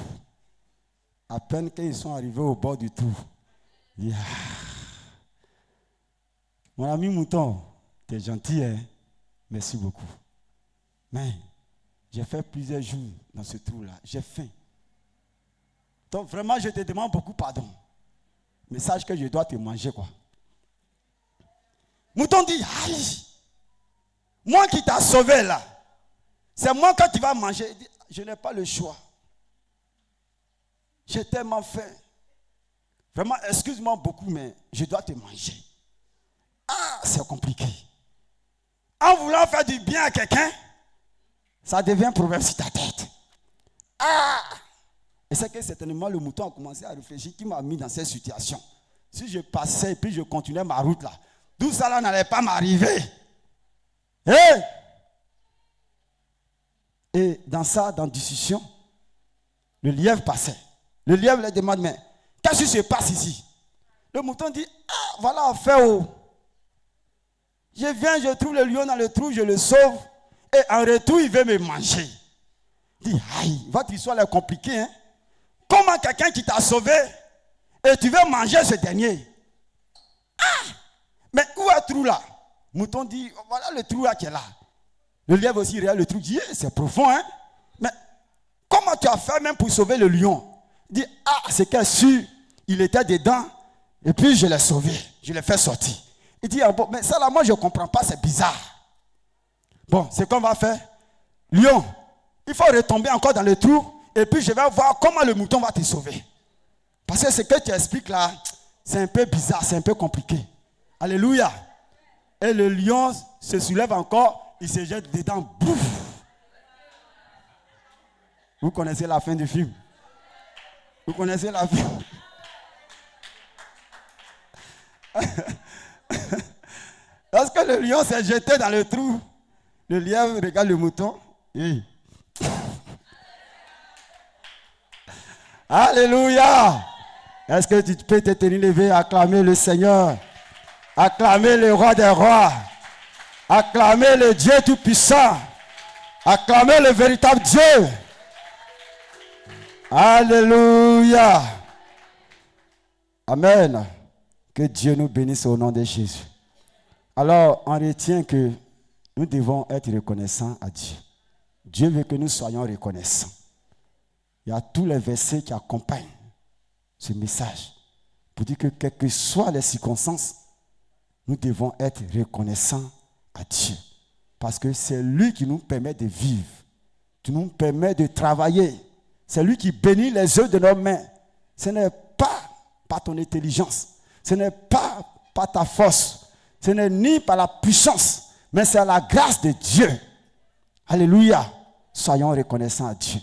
À peine qu'ils sont arrivés au bord du trou. Yeah. Mon ami mouton, tu es gentil, hein? Merci beaucoup. Mais j'ai fait plusieurs jours dans ce trou-là. J'ai faim. Donc vraiment, je te demande beaucoup pardon. Mais sache que je dois te manger, quoi. Mouton dit, aïe, moi qui t'a sauvé là, c'est moi quand tu vas manger. Il dit, je n'ai pas le choix. J'ai tellement faim. Vraiment, excuse-moi beaucoup, mais je dois te manger. Ah, c'est compliqué. En voulant faire du bien à quelqu'un, ça devient un problème sur ta tête. Ah! Et c'est que certainement le mouton a commencé à réfléchir qui m'a mis dans cette situation. Si je passais et puis je continuais ma route là, tout ça là n'allait pas m'arriver. Hey! Et dans ça, dans discussion, le lièvre passait. Le lièvre lui demande, mais qu'est-ce qui se passe ici? Le mouton dit, ah, voilà un fait haut. Je viens, je trouve le lion dans le trou, je le sauve. Et en retour, il veut me manger. Il dit, aïe, votre histoire est compliquée. Hein? Comment quelqu'un qui t'a sauvé et tu veux manger ce dernier? Ah! Mais où est le trou là? Mouton dit, voilà le trou là qui est là. Le lièvre aussi regarde le trou, dit, c'est profond. Hein? Mais comment tu as fait même pour sauver le lion? Il dit, ah, c'est qu'elle sûr, il était dedans et puis je l'ai sauvé, je l'ai fait sortir. Il dit, ah bon, mais ça là, moi je ne comprends pas, c'est bizarre. Bon, c'est qu'on va faire. Lion, il faut retomber encore dans le trou et puis je vais voir comment le mouton va te sauver. Parce que ce que tu expliques là, c'est un peu bizarre, c'est un peu compliqué. Alléluia. Et le lion se soulève encore, il se jette dedans. Bouf. Vous connaissez la fin du film? Vous connaissez la fin? Lorsque le lion s'est jeté dans le trou, le lièvre regarde le mouton. Et... Alléluia! Est-ce que tu peux te tenir levé, acclamer le Seigneur, acclamer le roi des rois, acclamer le Dieu tout-puissant, acclamer le véritable Dieu? Alléluia! Amen. Que Dieu nous bénisse au nom de Jésus. Alors, on retient que nous devons être reconnaissants à Dieu. Dieu veut que nous soyons reconnaissants. Il y a tous les versets qui accompagnent ce message pour dire que quelles que soient les circonstances, nous devons être reconnaissants à Dieu. Parce que c'est lui qui nous permet de vivre, qui nous permet de travailler. C'est lui qui bénit les œuvres de nos mains. Ce n'est pas par ton intelligence, ce n'est pas par ta force, ce n'est ni par la puissance, mais c'est la grâce de Dieu. Alléluia. Soyons reconnaissants à Dieu.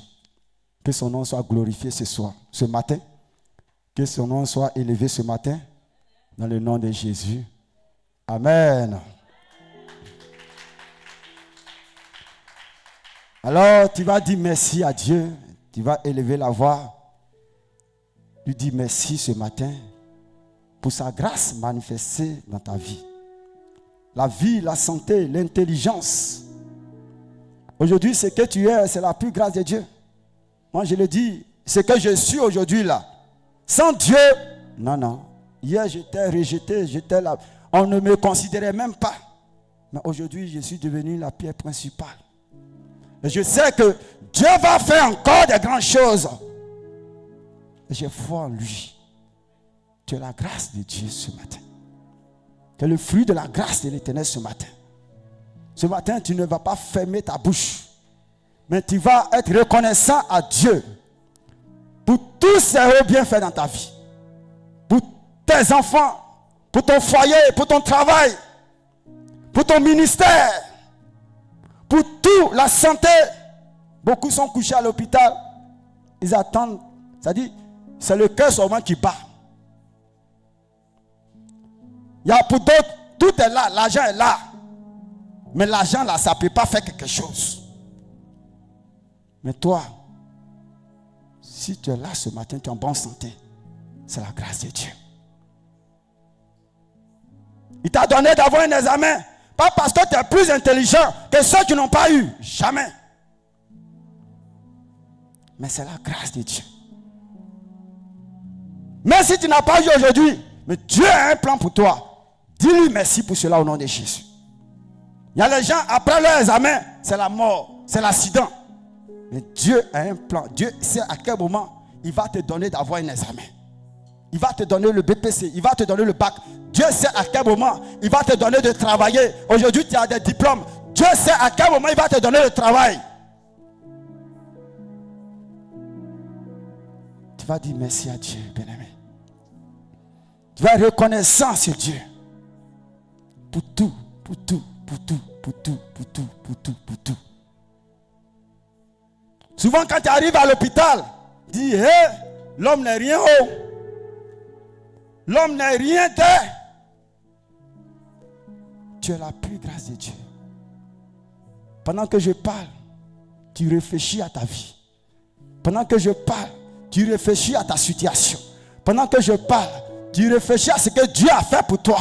Que son nom soit glorifié ce matin. Que son nom soit élevé ce matin. Dans le nom de Jésus. Amen. Alors, tu vas dire merci à Dieu. Tu vas élever la voix. Lui dis merci ce matin pour sa grâce manifestée dans ta vie. La vie, la santé, l'intelligence. Aujourd'hui, ce que tu es, c'est la plus grâce de Dieu. Moi, je le dis, ce que je suis aujourd'hui là, sans Dieu, non. Hier, j'étais rejeté, j'étais là. On ne me considérait même pas. Mais aujourd'hui, je suis devenu la pierre principale. Et je sais que Dieu va faire encore de grandes choses. Et j'ai foi en lui. Tu as la grâce de Dieu ce matin. Tu es le fruit de la grâce de l'Éternel ce matin. Ce matin, tu ne vas pas fermer ta bouche. Mais tu vas être reconnaissant à Dieu pour tous ses bienfaits dans ta vie. Pour tes enfants, pour ton foyer, pour ton travail, pour ton ministère, pour toute la santé. Beaucoup sont couchés à l'hôpital. Ils attendent. C'est-à-dire, c'est le cœur seulement qui bat. Il y a pour d'autres, tout est là, l'argent est là. Mais l'argent là, ça ne peut pas faire quelque chose. Mais toi, si tu es là ce matin, tu es en bonne santé, c'est la grâce de Dieu. Il t'a donné d'avoir un examen, pas parce que tu es plus intelligent que ceux qui n'ont pas eu, jamais. Mais c'est la grâce de Dieu. Même si tu n'as pas eu aujourd'hui, mais Dieu a un plan pour toi. Dis-lui merci pour cela au nom de Jésus. Il y a les gens, après leur examen, c'est la mort, c'est l'accident. Mais Dieu a un plan. Dieu sait à quel moment il va te donner d'avoir un examen. Il va te donner le BPC, il va te donner le bac. Dieu sait à quel moment il va te donner de travailler. Aujourd'hui, tu as des diplômes. Dieu sait à quel moment il va te donner le travail. Tu vas dire merci à Dieu, bien-aimé. Tu vas être reconnaissant sur Dieu. Pour tout, pour tout, pour tout, pour tout, pour tout, pour tout, pour tout. Souvent quand tu arrives à l'hôpital, dis, l'homme n'est rien haut. L'homme n'est rien de. Tu es la plus grâce de Dieu. Pendant que je parle, tu réfléchis à ta vie. Pendant que je parle, tu réfléchis à ta situation. Pendant que je parle, tu réfléchis à ce que Dieu a fait pour toi.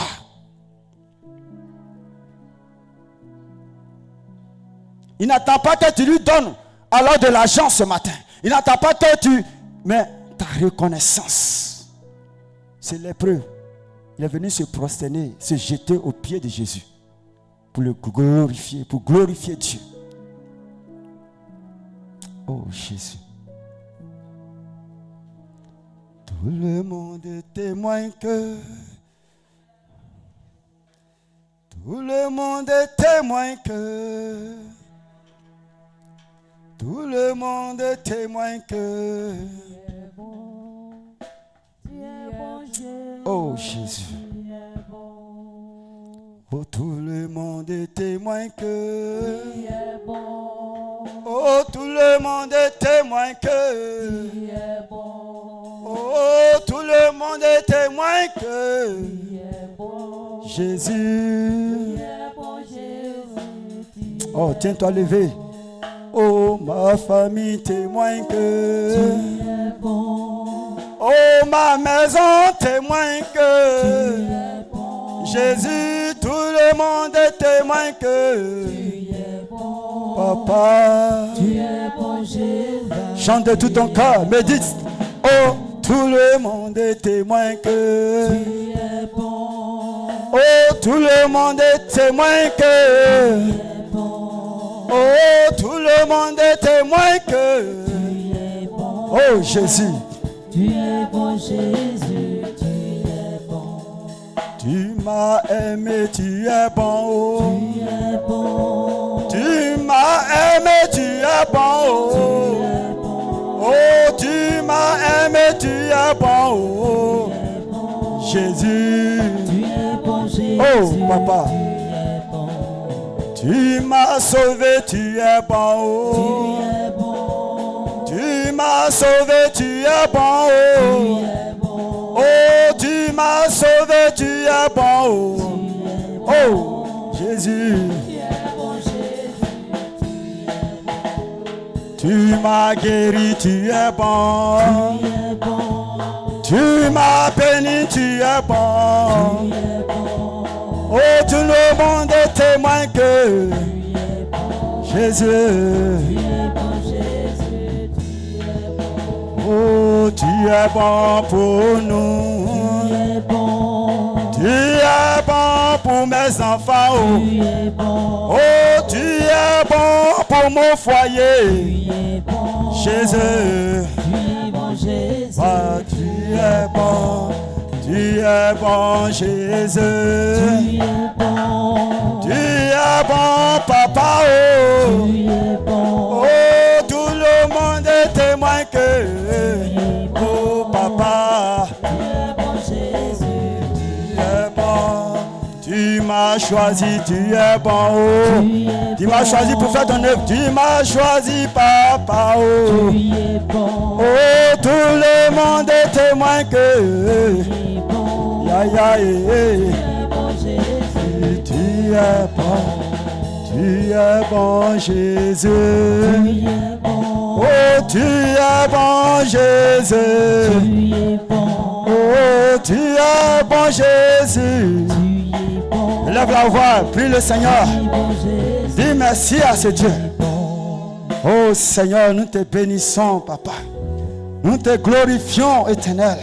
Il n'attend pas que tu lui donnes alors de l'argent ce matin. Il n'attend pas que tu... Mais ta reconnaissance, c'est l'épreuve. Il est venu se prosterner, se jeter aux pieds de Jésus pour le glorifier, pour glorifier Dieu. Oh Jésus. Tout le monde témoigne que... Tout le monde témoigne que... Tout le monde témoigne que... Oh Jésus. Oh, tout le monde est témoin que Tu es bon. Oh, tout le monde est témoin que Tu es bon. Oh, tout le monde est témoin que Tu es bon. Jésus. Tu es bon, Jésus. Oh, tiens-toi levé. Oh, ma famille témoin que Tu es bon. Oh, ma maison témoin que Tu es bon. Jésus, tout le monde est témoin que Tu es bon. Papa. Tu es bon, Jésus. Chante de tout ton cœur, médite. Oh, tout le monde est témoin que Tu es bon. Oh, tout le monde est témoin que Tu es bon. Oh, tout le monde est témoin que Tu es bon. Oh, Jésus. Tu es bon, Jésus. Tu es bon. Tu m'as aimé, tu es bon. Oh. Tu es bon. Tu m'as aimé, tu es bon. Oh. Tu es bon. Oh, tu m'as aimé, tu es bon. Oh. Tu es bon. Jésus. Tu es bon, Jésus. Oh, papa. Tu es bon. Tu m'as sauvé, tu es bon. Oh. Tu es bon. Tu m'as sauvé, tu es bon. Tu Oh. es bon. Oh, tu m'as sauvé, tu es bon. Oh. Tu es bon. Oh, Jésus. Tu es bon, Jésus. Tu es bon. Tu m'as guéri, tu es bon. Tu es bon. Tu m'as béni, tu es bon. Tu es bon. Oh, tout le monde est témoin que Tu es bon. Jésus. Tu es bon, Jésus. Tu es bon. Oh, tu es bon pour nous. Tu es bon. Tu es bon pour mes enfants. Oh, Tu es bon. oh, tu es bon pour mon foyer. Tu es bon. Jésus. Tu es bon, Jésus. Ah, tu es bon. Tu es bon, Jésus. Tu es bon. Tu es bon, papa. Oh, Tu es bon. oh, tout le monde est témoin que oh, papa. Tu es bon, Jésus. Tu es bon, tu m'as choisi, tu es bon, oh. Tu m'as choisi pour faire ton œuvre, tu m'as choisi, papa, oh. Tu es bon. Oh, tout le monde est témoin que, Tu es bon. ya, ya, Tu eh, es bon, Jésus. tu es bon, tu es bon, Jésus. Tu es bon. Oh, tu es bon, Jésus. Tu es bon. Oh, tu es bon, Jésus. Tu es bon. Lève la voix, prie le Seigneur. Tu es bon, Jésus. Dis merci à ce Dieu. Oh Seigneur, nous te bénissons, papa. Nous te glorifions, éternel.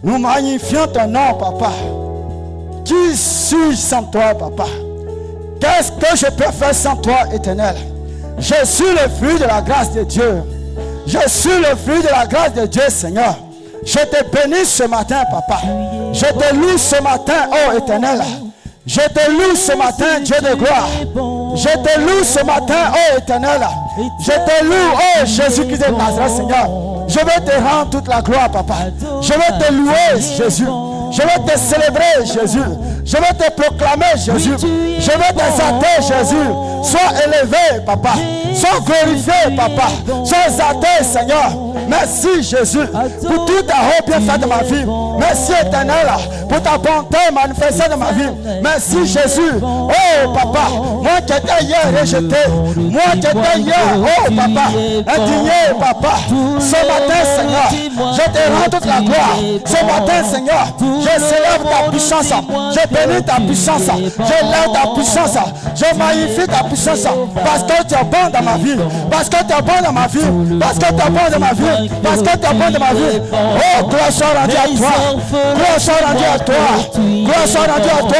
Nous magnifions ton nom, papa. Qui suis-je sans toi, papa? Qu'est-ce que je peux faire sans toi, éternel? Je suis le fruit de la grâce de Dieu. Je suis le fruit de la grâce de Dieu, Seigneur. Je te bénis ce matin, papa. Je te loue ce matin, oh éternel. Je te loue ce matin, Dieu de gloire. Je te loue ce matin, oh éternel. Je te loue, oh Jésus-Christ de Nazareth, Seigneur. Je vais te rendre toute la gloire, papa. Je vais te louer, Jésus. Je vais te célébrer, Jésus. Je vais te proclamer, Jésus. Je vais t'exalter, Jésus. Sois élevé, papa. Sois glorifié, papa. Sois exalté, Seigneur. Merci, Jésus, pour tout ta haute bien fait de ma vie. Merci, éternel, pour ta bonté manifestée dans ma vie. Merci, Jésus. Oh, papa, moi qui étais hier rejeté, moi qui étais hier, oh, papa, indigné, papa. Ce matin, Seigneur, je te rends toute la gloire. Ce matin, Seigneur, je célèbre ta puissance. Je bénis ta puissance. Je lève ta puissance. Je magnifie ta puissance. Parce que tu es bon dans ma vie. Parce que tu es bon dans ma vie. Parce que tu es bon dans ma vie. Parce que tu es bon dans ma vie. Oh, gloire soit rendue à toi. Gloire soit rendue à toi. Gloire soit rendue à toi.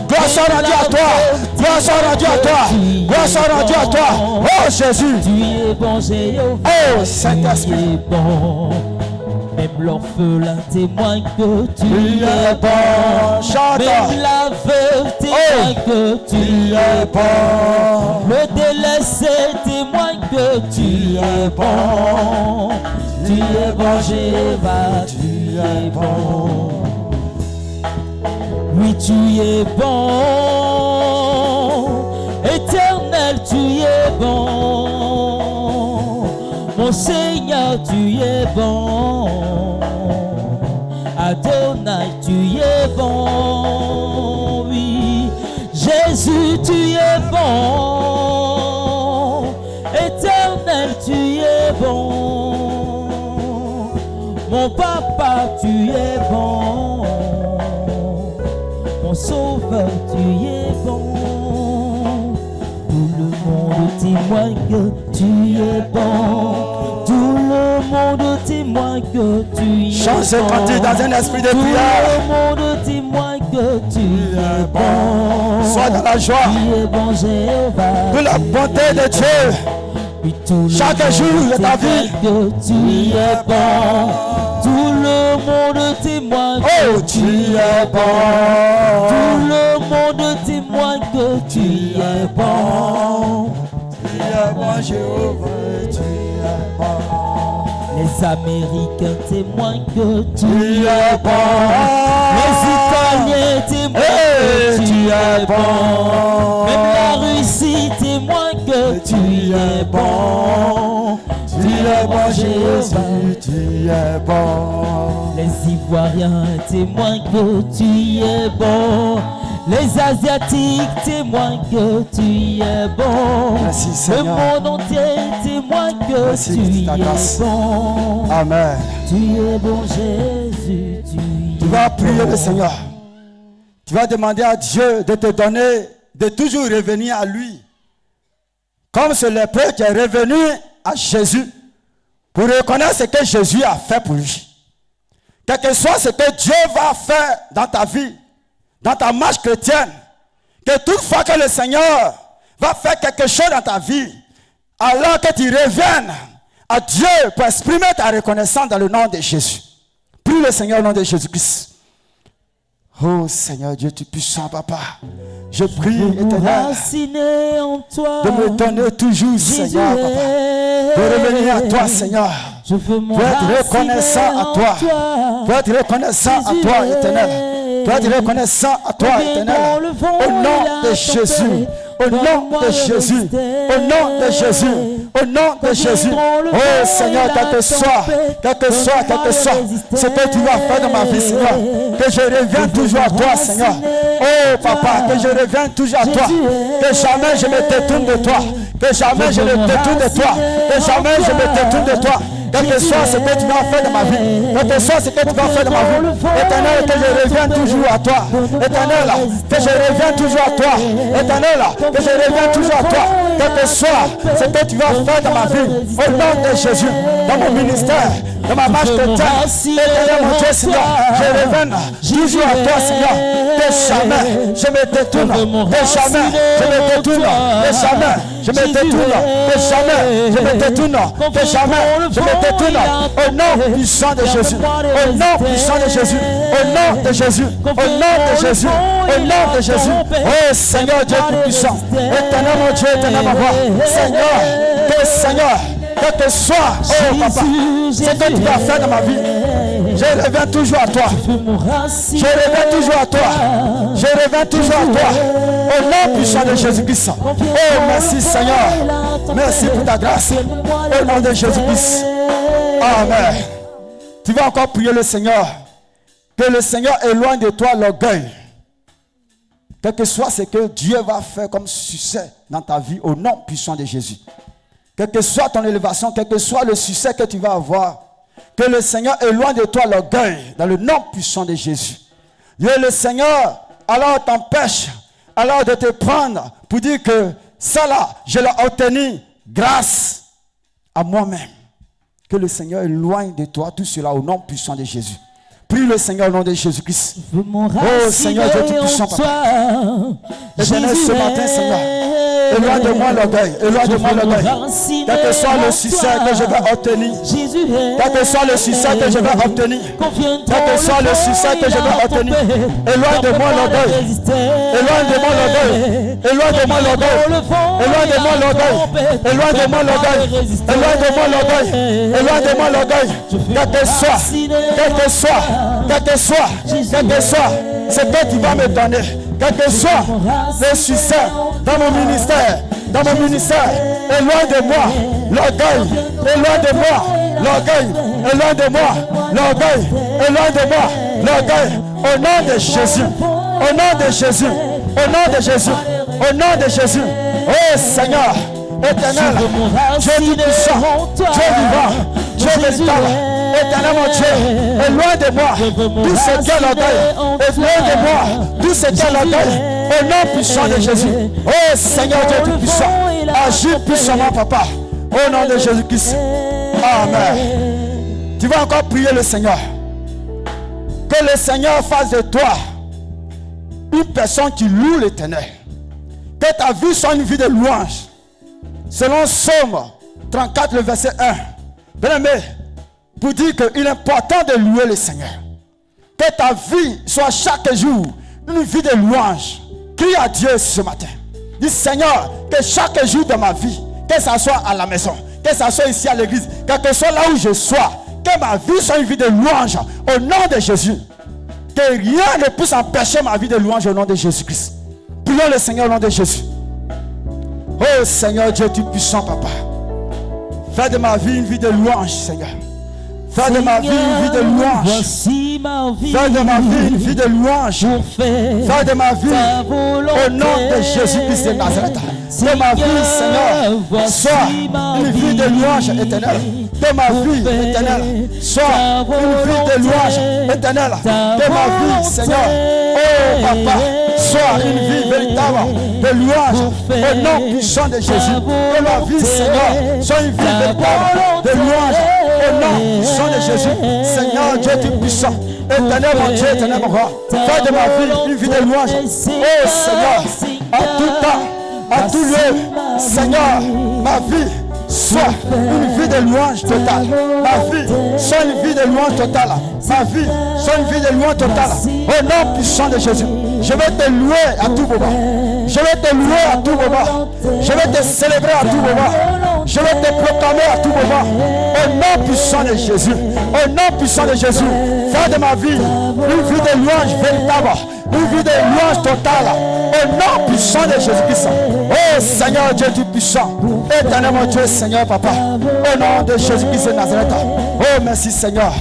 Gloire soit rendue à toi. Gloire soit rendue à toi. Gloire soit rendue à toi. Oh, Jésus. Tu es bon, Jéhovah. Oh, Saint-Esprit. Tu es bon. Même l'orphelin témoigne que tu Tu es es bon. Chante. Même la veuve témoigne que tu Tu es es bon. Le délaissé témoigne que tu es bon. Tu es bon, Jéhovah, tu es bon. Oui, tu es bon. Éternel, tu es bon. Mon Seigneur, tu es bon. Adonai, tu es bon. Oui, Jésus, tu es bon. Éternel, tu es bon. Mon papa, tu es bon. Mon sauveur, tu es bon. Tout le monde témoigne que tu es bon. Tout le monde témoigne que tu es bon. Chante et cantique dans un esprit de prière. Tout le monde témoigne que tu es bon. Sois dans la joie. Tu es bon, Jéhovah. De la bonté de Dieu. Oui, tout le Chaque monde jour de ta vie. témoigne que tu es bon. Tout le monde témoigne Oh, que tu tu es es bon. Tout bon. le monde témoigne que tu es bon. Tu es bon, Jéhovah, tu es bon. Les Américains témoignent que tu Tu es es bon. Les Italiens témoignent que Hey, tu es bon. bon. Même la Russie témoigne que tu es bon. Tu es bon, Jésus, tu es bon. Les Ivoiriens témoignent que tu es bon. Les Asiatiques témoignent que tu es bon. Merci, Le Seigneur. monde entier témoigne que Merci, tu ta es grâce. bon. Amen. Tu es bon, Jésus, tu Tu es vas prier bon. le Seigneur. Tu vas demander à Dieu de te donner, de toujours revenir à lui. Comme ce lépreux qui est revenu à Jésus pour reconnaître ce que Jésus a fait pour lui. Quel que soit ce que Dieu va faire dans ta vie, dans ta marche chrétienne, que toutefois que le Seigneur va faire quelque chose dans ta vie, alors que tu reviennes à Dieu pour exprimer ta reconnaissance dans le nom de Jésus. Prie le Seigneur au nom de Jésus-Christ. Oh Seigneur Dieu, tu es puissant, papa. Je prie, éternel, Enraciné en toi, de me donner toujours, Seigneur, papa. De revenir à toi, Seigneur. Je veux Pour être reconnaissant à toi. Pour être reconnaissant à toi, éternel. Pour être reconnaissant à toi, éternel. Au nom de Jésus. Au nom de Jésus. Au nom de Jésus. Au nom de Jésus. Oh Seigneur, quel que soit ce que tu vas faire dans ma vie, Seigneur. Que je revienne toujours à toi, Seigneur. Oh papa, que je revienne toujours à toi. Que jamais je me détourne de toi. Que jamais je me détourne de toi. Que jamais je me détourne de toi. Quel que soit ce que tu vas faire dans ma vie, quel que soit ce que tu vas faire dans ma vie, éternel, que je revienne toujours à toi. Éternel, que je revienne toujours à toi. Éternel, que je revienne toujours à toi. Quel que soit ce que tu vas faire dans ma vie, au nom de Jésus, dans mon ministère, dans ma marche chrétienne, éternel, mon Dieu, Seigneur, je revienne toujours à toi, Seigneur. Que jamais je me détourne, que jamais je me détourne, que jamais je me détourne, que jamais je me détourne, que jamais je me détourne. Au nom puissant de Jésus, au nom puissant de Jésus, au nom de Jésus, au nom de Jésus, au nom de Jésus. Oh Seigneur Dieu tout-puissant, éternel mon Dieu, éternel ma voix, Seigneur, quel que soit, oh papa, ce que tu vas faire dans ma vie, je reviens toujours à toi. Je reviens toujours à toi. Je reviens toujours à toi. Au nom puissant de Jésus-Christ. Oh, merci Seigneur. Merci pour ta grâce. Au nom de Jésus-Christ. Amen. Tu vas encore prier le Seigneur. Que le Seigneur éloigne de toi l'orgueil. Quel que soit ce que Dieu va faire comme succès dans ta vie, au nom puissant de Jésus. Quelle que soit ton élévation, quel que soit le succès que tu vas avoir, que le Seigneur éloigne de toi l'orgueil dans le nom puissant de Jésus. Dieu, le Seigneur, alors t'empêche alors de te prendre pour dire que ça là, je l'ai obtenu grâce à moi-même. Que le Seigneur éloigne de toi tout cela au nom puissant de Jésus. Prie le Seigneur au nom de Jésus-Christ. Oh Seigneur, Dieu tout-puissant, papa. Éternel, ce matin, Seigneur, éloigne-moi l'orgueil, éloigne-moi l'orgueil. Quel que soit le succès que je vais obtenir, quel que soit le succès que je vais obtenir, quel que soit le succès que je vais obtenir, éloigne-moi l'orgueil, éloigne-moi l'orgueil, éloigne-moi l'orgueil, éloigne-moi l'orgueil, éloigne-moi l'orgueil, éloigne-moi l'orgueil, éloigne-moi l'orgueil, quel que soit, quel que soit, quel que soit, quel que soit, ce que tu vas me donner, quel que soit le succès dans mon ministère, est loin de moi l'orgueil, est loin de moi l'orgueil, est loin de moi l'orgueil, est loin de moi l'orgueil. Au nom de Jésus, au nom de Jésus, au nom de Jésus, au nom de Jésus. Oh Seigneur éternel, Dieu tout-puissant, Dieu vivant, Dieu véritable, éternel mon Dieu, est loin de moi tout ce qu'est l'orgueil, est loin de moi tout ce qu'est l'orgueil, au nom puissant de Jésus. Oh Seigneur Dieu tout-puissant, agis puissamment papa, au nom de Jésus-Christ. Amen. Tu vas encore prier le Seigneur. Que le Seigneur fasse de toi une personne qui loue l'Éternel. Que ta vie soit une vie de louange. Selon Psaume 34, le verset 1. Bien-aimé, pour dire qu'il est important de louer le Seigneur. Que ta vie soit chaque jour une vie de louange. Crie à Dieu ce matin. Dis Seigneur, que chaque jour de ma vie, que ce soit à la maison, que ce soit ici à l'église, que ce soit là où je sois, que ma vie soit une vie de louange au nom de Jésus. Que rien ne puisse empêcher ma vie de louange au nom de Jésus-Christ. Prions le Seigneur au nom de Jésus. Oh Seigneur Dieu tout-puissant, papa. Fais de ma vie une vie de louange, Seigneur. Fais de ma vie une vie de louange. Fais de ma vie une vie de louange. Fais de ma vie au nom de Jésus-Christ de Nazareth. Que ma vie, Seigneur, soit une vie de louange éternelle. Que ma vie éternelle soit une vie de louange éternelle. Que ma vie, Seigneur, oh papa, soit une vie véritable de louange au nom puissant de Jésus. Que ma vie, Seigneur, soit une vie véritable de louange au nom puissant de Jésus. Seigneur Dieu tout-puissant, éternel mon Dieu, éternel mon roi, fais de ma vie une vie de louange. Oh Seigneur, à tout temps, à tout lieu, Seigneur, ma vie soit une vie de louange totale. Ma vie soit une vie de louange totale. Ma vie soit une vie de louange totale. Au nom puissant de Jésus, je vais te louer à tout moment. Je vais te louer à tout moment. Je vais te célébrer à tout moment. Je vais te proclamer à tout moment. Au nom puissant de Jésus. Au nom puissant de Jésus. Fais de ma vie une vie de louange véritable. Une vie de louange totale. Au nom puissant de Jésus-Christ. Oh Seigneur Dieu tout-puissant. Éternel mon Dieu, Seigneur Papa. Au nom de Jésus-Christ de Nazareth. Oh merci Seigneur.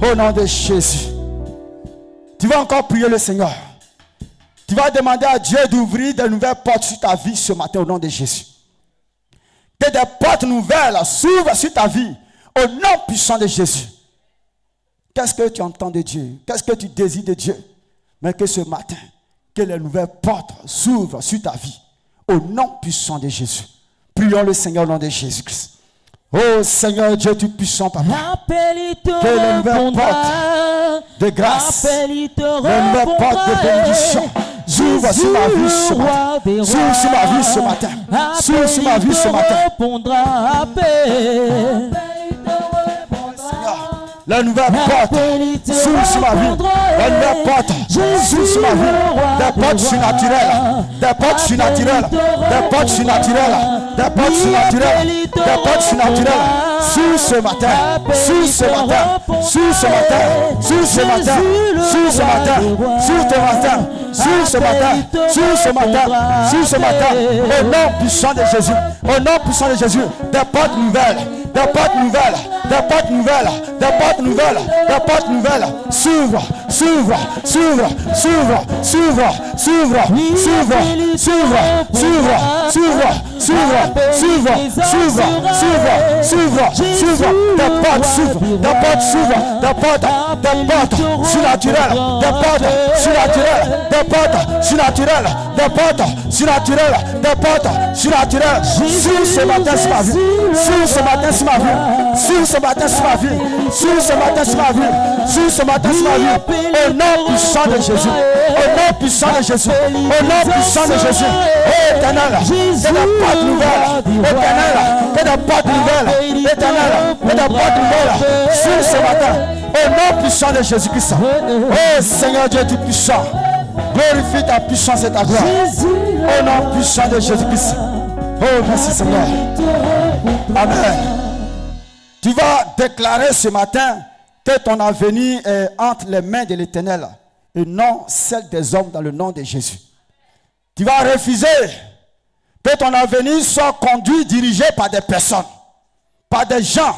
Au nom de Jésus. Tu vas encore prier le Seigneur. Tu vas demander à Dieu d'ouvrir de nouvelles portes sur ta vie ce matin au nom de Jésus. Que des portes nouvelles s'ouvrent sur ta vie au nom puissant de Jésus. Qu'est-ce que tu entends de Dieu? Qu'est-ce que tu désires de Dieu? Mais que ce matin, que les nouvelles portes s'ouvrent sur ta vie au nom puissant de Jésus. Prions le Seigneur au nom de Jésus-Christ. Oh Seigneur Dieu tout-puissant, Papa. Que les nouvelles portes de grâce, les nouvelles portes de bénédiction s'ouvrent sur ma vie ce matin. S'ouvrent sur ma vie ce matin. S'ouvrent sur ma vie ce matin. La nouvelle porte s'ouvre sur ma vie. La nouvelle porte s'ouvre sur ma vie. Des portes surnaturelles. Des portes surnaturelles. Des portes surnaturelles. Des portes surnaturelles. Des portes surnaturelles. Sur ce matin. Sur ce matin. Sur ce matin. Sur ce matin. Sur ce matin. Sur ce matin. Sur ce matin. Sur ce matin. Sur ce matin. Au nom puissant de Jésus. Au nom puissant de Jésus. Des portes nouvelles. Des portes nouvelles. Des portes nouvelles. Des portes nouvelles. Des portes nouvelles. S'ouvre. S'ouvre. S'ouvre. S'ouvre. S'ouvre. S'ouvre. S'ouvre. S'ouvre. S'ouvre. S'ouvre. S'ouvre. S'ouvre. S'ouvre. S'ouvre. S'ouvre. S'ouvre. Des portes s'ouvrent. Des portes s'ouvrent. Des portes. Des portes surnaturelles. Des portes surnaturelles. Des portes surnaturelles. Des portes surnaturelles. Des portes surnaturelles. Sur ce matin, c'est ma vie. Sur ce matin, c'est ma vie. Sur ce matin, c'est ma vie. Sur ce matin, c'est ma vie. Sur ce matin, c'est ma vie. Au nom puissant de Jésus. Au nom puissant de Jésus. Au nom puissant de Jésus. Oh éternel, que des portes nouvelles. Éternel, que des portes nouvelles. Éternel, que des portes nouvelles. Sur ce matin. Au nom puissant de Jésus-Christ. Oh Seigneur Dieu tout-puissant. Glorifie ta puissance et ta gloire. Au nom puissant de Jésus-Christ. Oh merci Seigneur. Amen. Tu vas déclarer ce matin que ton avenir est entre les mains de l'Éternel et non celle des hommes dans le nom de Jésus. Tu vas refuser que ton avenir soit conduit, dirigé par des personnes, par des gens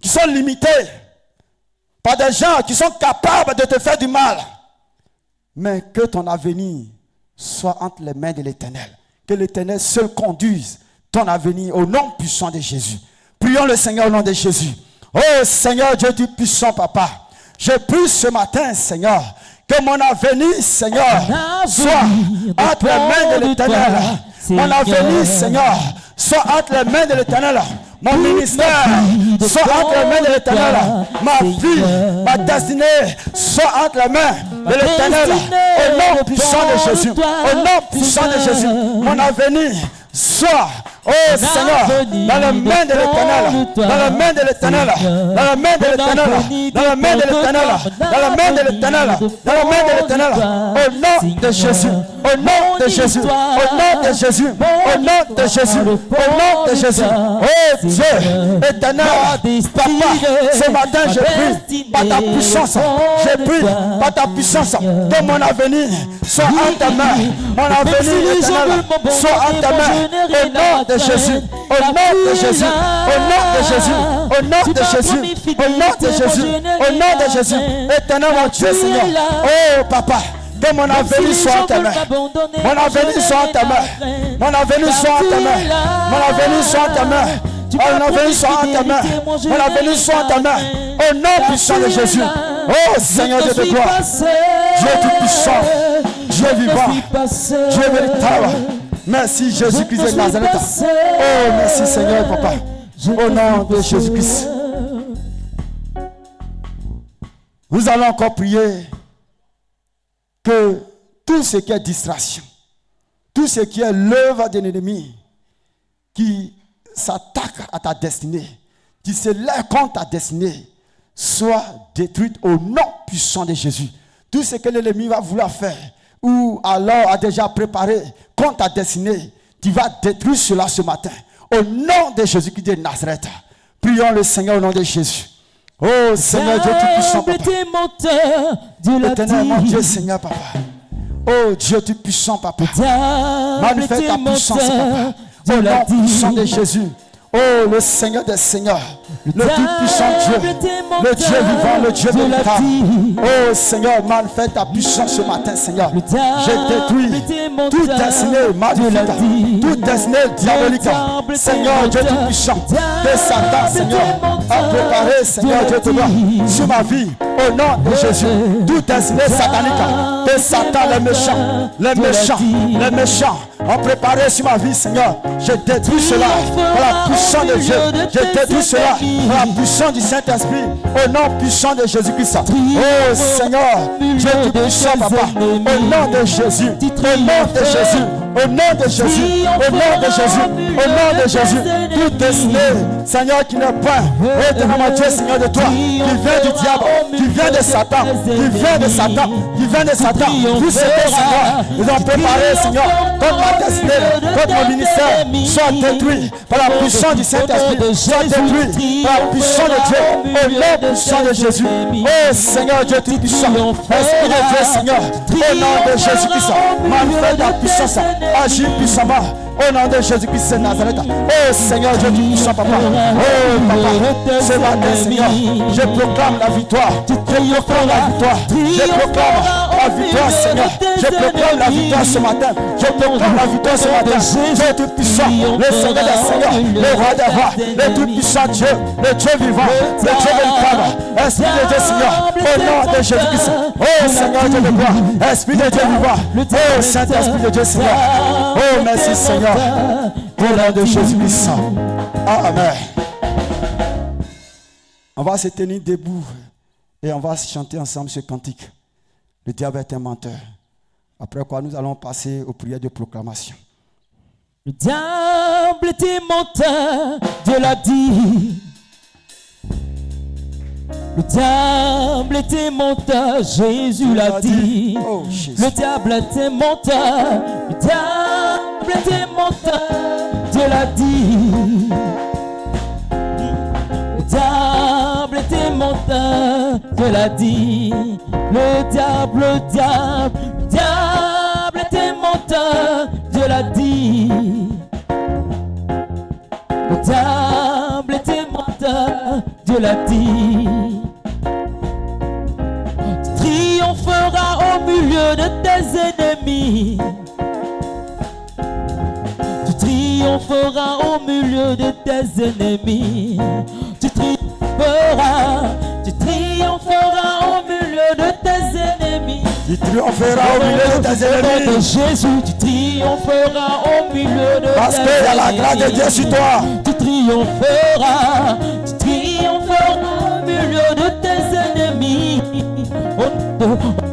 qui sont limités, par des gens qui sont capables de te faire du mal. Mais que ton avenir soit entre les mains de l'Éternel. Que l'Éternel seul conduise ton avenir au nom puissant de Jésus. Prions le Seigneur au nom de Jésus. Oh Seigneur Dieu du puissant Papa, je prie ce matin, Seigneur, que mon avenir, Seigneur, soit entre les mains de l'Éternel. Mon avenir, Seigneur, soit entre les mains de l'Éternel. Mon ministère soit entre les mains de l'Éternel. Ma vie, ma destinée soit entre les mains de l'Éternel. Au nom puissant de Jésus. Au nom puissant de Jésus. Mon avenir soit, oh Seigneur, dans les mains de l'Éternel. Dans les mains de l'Éternel. Dans les mains de l'Éternel. Dans les mains de l'Éternel. Dans les mains de l'Éternel. Dans les mains de l'Éternel. Au nom de Jésus. Au nom de Jésus. Au nom de Jésus. Au nom de Jésus. Au nom de Jésus. Oh Dieu éternel, Papa, ce matin je prie par ta puissance. Je prie par ta puissance que mon avenir soit en ta main. Mon avenir éternel soit en ta main. Au nom de Jésus. Au nom de Jésus. Au nom de Jésus. Au nom de Jésus. Au nom de Jésus. Au nom de Jésus. Éternel mon Dieu Seigneur. Oh Papa. Que mon avenir soit en ta main. Mon avenir soit en ta main. Mon avenir soit en ta main. Mon avenir soit en ta main. Mon avenir soit en ta main. Mon avenir soit en ta main. Au nom puissant de Jésus. Oh Seigneur Dieu de gloire. Dieu tout puissant. Dieu vivant. Dieu véritable. Merci Jésus-Christ de Nazareth. Oh merci Seigneur Papa. Au nom de Jésus-Christ. Nous allons encore prier que tout ce qui est distraction, tout ce qui est l'œuvre de l'ennemi qui s'attaque à ta destinée, qui se lève contre ta destinée, soit détruite au nom puissant de Jésus. Tout ce que l'ennemi va vouloir faire, ou alors a déjà préparé contre ta destinée, tu vas détruire cela ce matin. Au nom de Jésus-Christ de Nazareth, prions le Seigneur au nom de Jésus. Oh Seigneur Dieu tout-puissant, Papa. Éternel mon Dieu Seigneur Papa. Oh Dieu tout-puissant Papa. Manifeste ta puissance Papa. Au nom puissant de Jésus. Oh le Seigneur des Seigneurs. Le tout-puissant Dieu. Le Dieu vivant, le Dieu véritable. Oh Seigneur, manifeste ta puissance ce matin Seigneur. Je détruis toute destinée maléfique, toute destinée diabolique. Seigneur Dieu tout-puissant. Que Satan Seigneur a préparé Seigneur Dieu de gloire sur ma vie. Au nom de Jésus. Toute destinée satanique. Que Satan les méchants ont préparé sur ma vie Seigneur. Je détruis cela par la puissance de Dieu. Je détruis cela par la puissance du Saint-Esprit. Au nom puissant de Jésus-Christ. Oh Seigneur, Dieu tout-puissant Papa. Au nom de Jésus. Au nom de Jésus. Au nom de Jésus. Au nom de Jésus. Au nom de Jésus. Toute destinée, Seigneur, qui n'est pas éternellement Dieu, Seigneur de toi, qui vient du diable, qui vient de Satan, qui vient de Satan, qui vient de Satan. Tout ce que Seigneur, ils ont préparé, Seigneur, contre ma destinée, contre mon ministère, soit détruit par la puissance du Saint-Esprit, soit détruit par la puissance de Dieu, au nom puissant de Jésus. Oh Seigneur Dieu tout-puissant, Esprit de Dieu, Seigneur, au nom de Jésus-Christ, manifeste ta puissance, agis puissamment. Au nom de Jésus-Christ de Nazareth. Oh Seigneur Dieu tout-puissant Papa. Oh Papa, ce matin Seigneur, je proclame la victoire. Je proclame la victoire. Je proclame la victoire Seigneur. Je proclame la victoire ce matin. Je proclame la victoire ce matin. Dieu tout-puissant, le Seigneur des Seigneurs, le roi des rois, le tout-puissant Dieu, le Dieu vivant, le Dieu véritable. Esprit de Dieu Seigneur, au nom de Jésus-Christ. Oh Seigneur Dieu de gloire, Esprit de Dieu vivant. Oh Saint-Esprit de Dieu Seigneur. Oh merci Seigneur. Au nom de Jésus-Christ. Amen. On va se tenir debout et on va chanter ensemble ce cantique. Le diable est un menteur. Après quoi, nous allons passer aux prières de proclamation. Le diable est un menteur, Dieu l'a dit. Le diable est un menteur, Jésus l'a dit. Oh, Jésus. Le diable est un menteur, le diable est un menteur, Dieu l'a dit. Le diable est un menteur, Dieu l'a dit. Le diable était menteur, Dieu l'a dit. Le diable était menteur, Dieu l'a dit. Tu triompheras au milieu de tes ennemis. Tu triompheras au milieu de tes ennemis. Tu triompheras au milieu de tes ennemis. Tu triompheras au milieu de tes Au nom de ennemis. Jésus, tu triompheras au milieu de Parce tes qu'il y a la ennemis. grâce de Dieu sur toi. Tu triompheras au milieu de tes ennemis. Au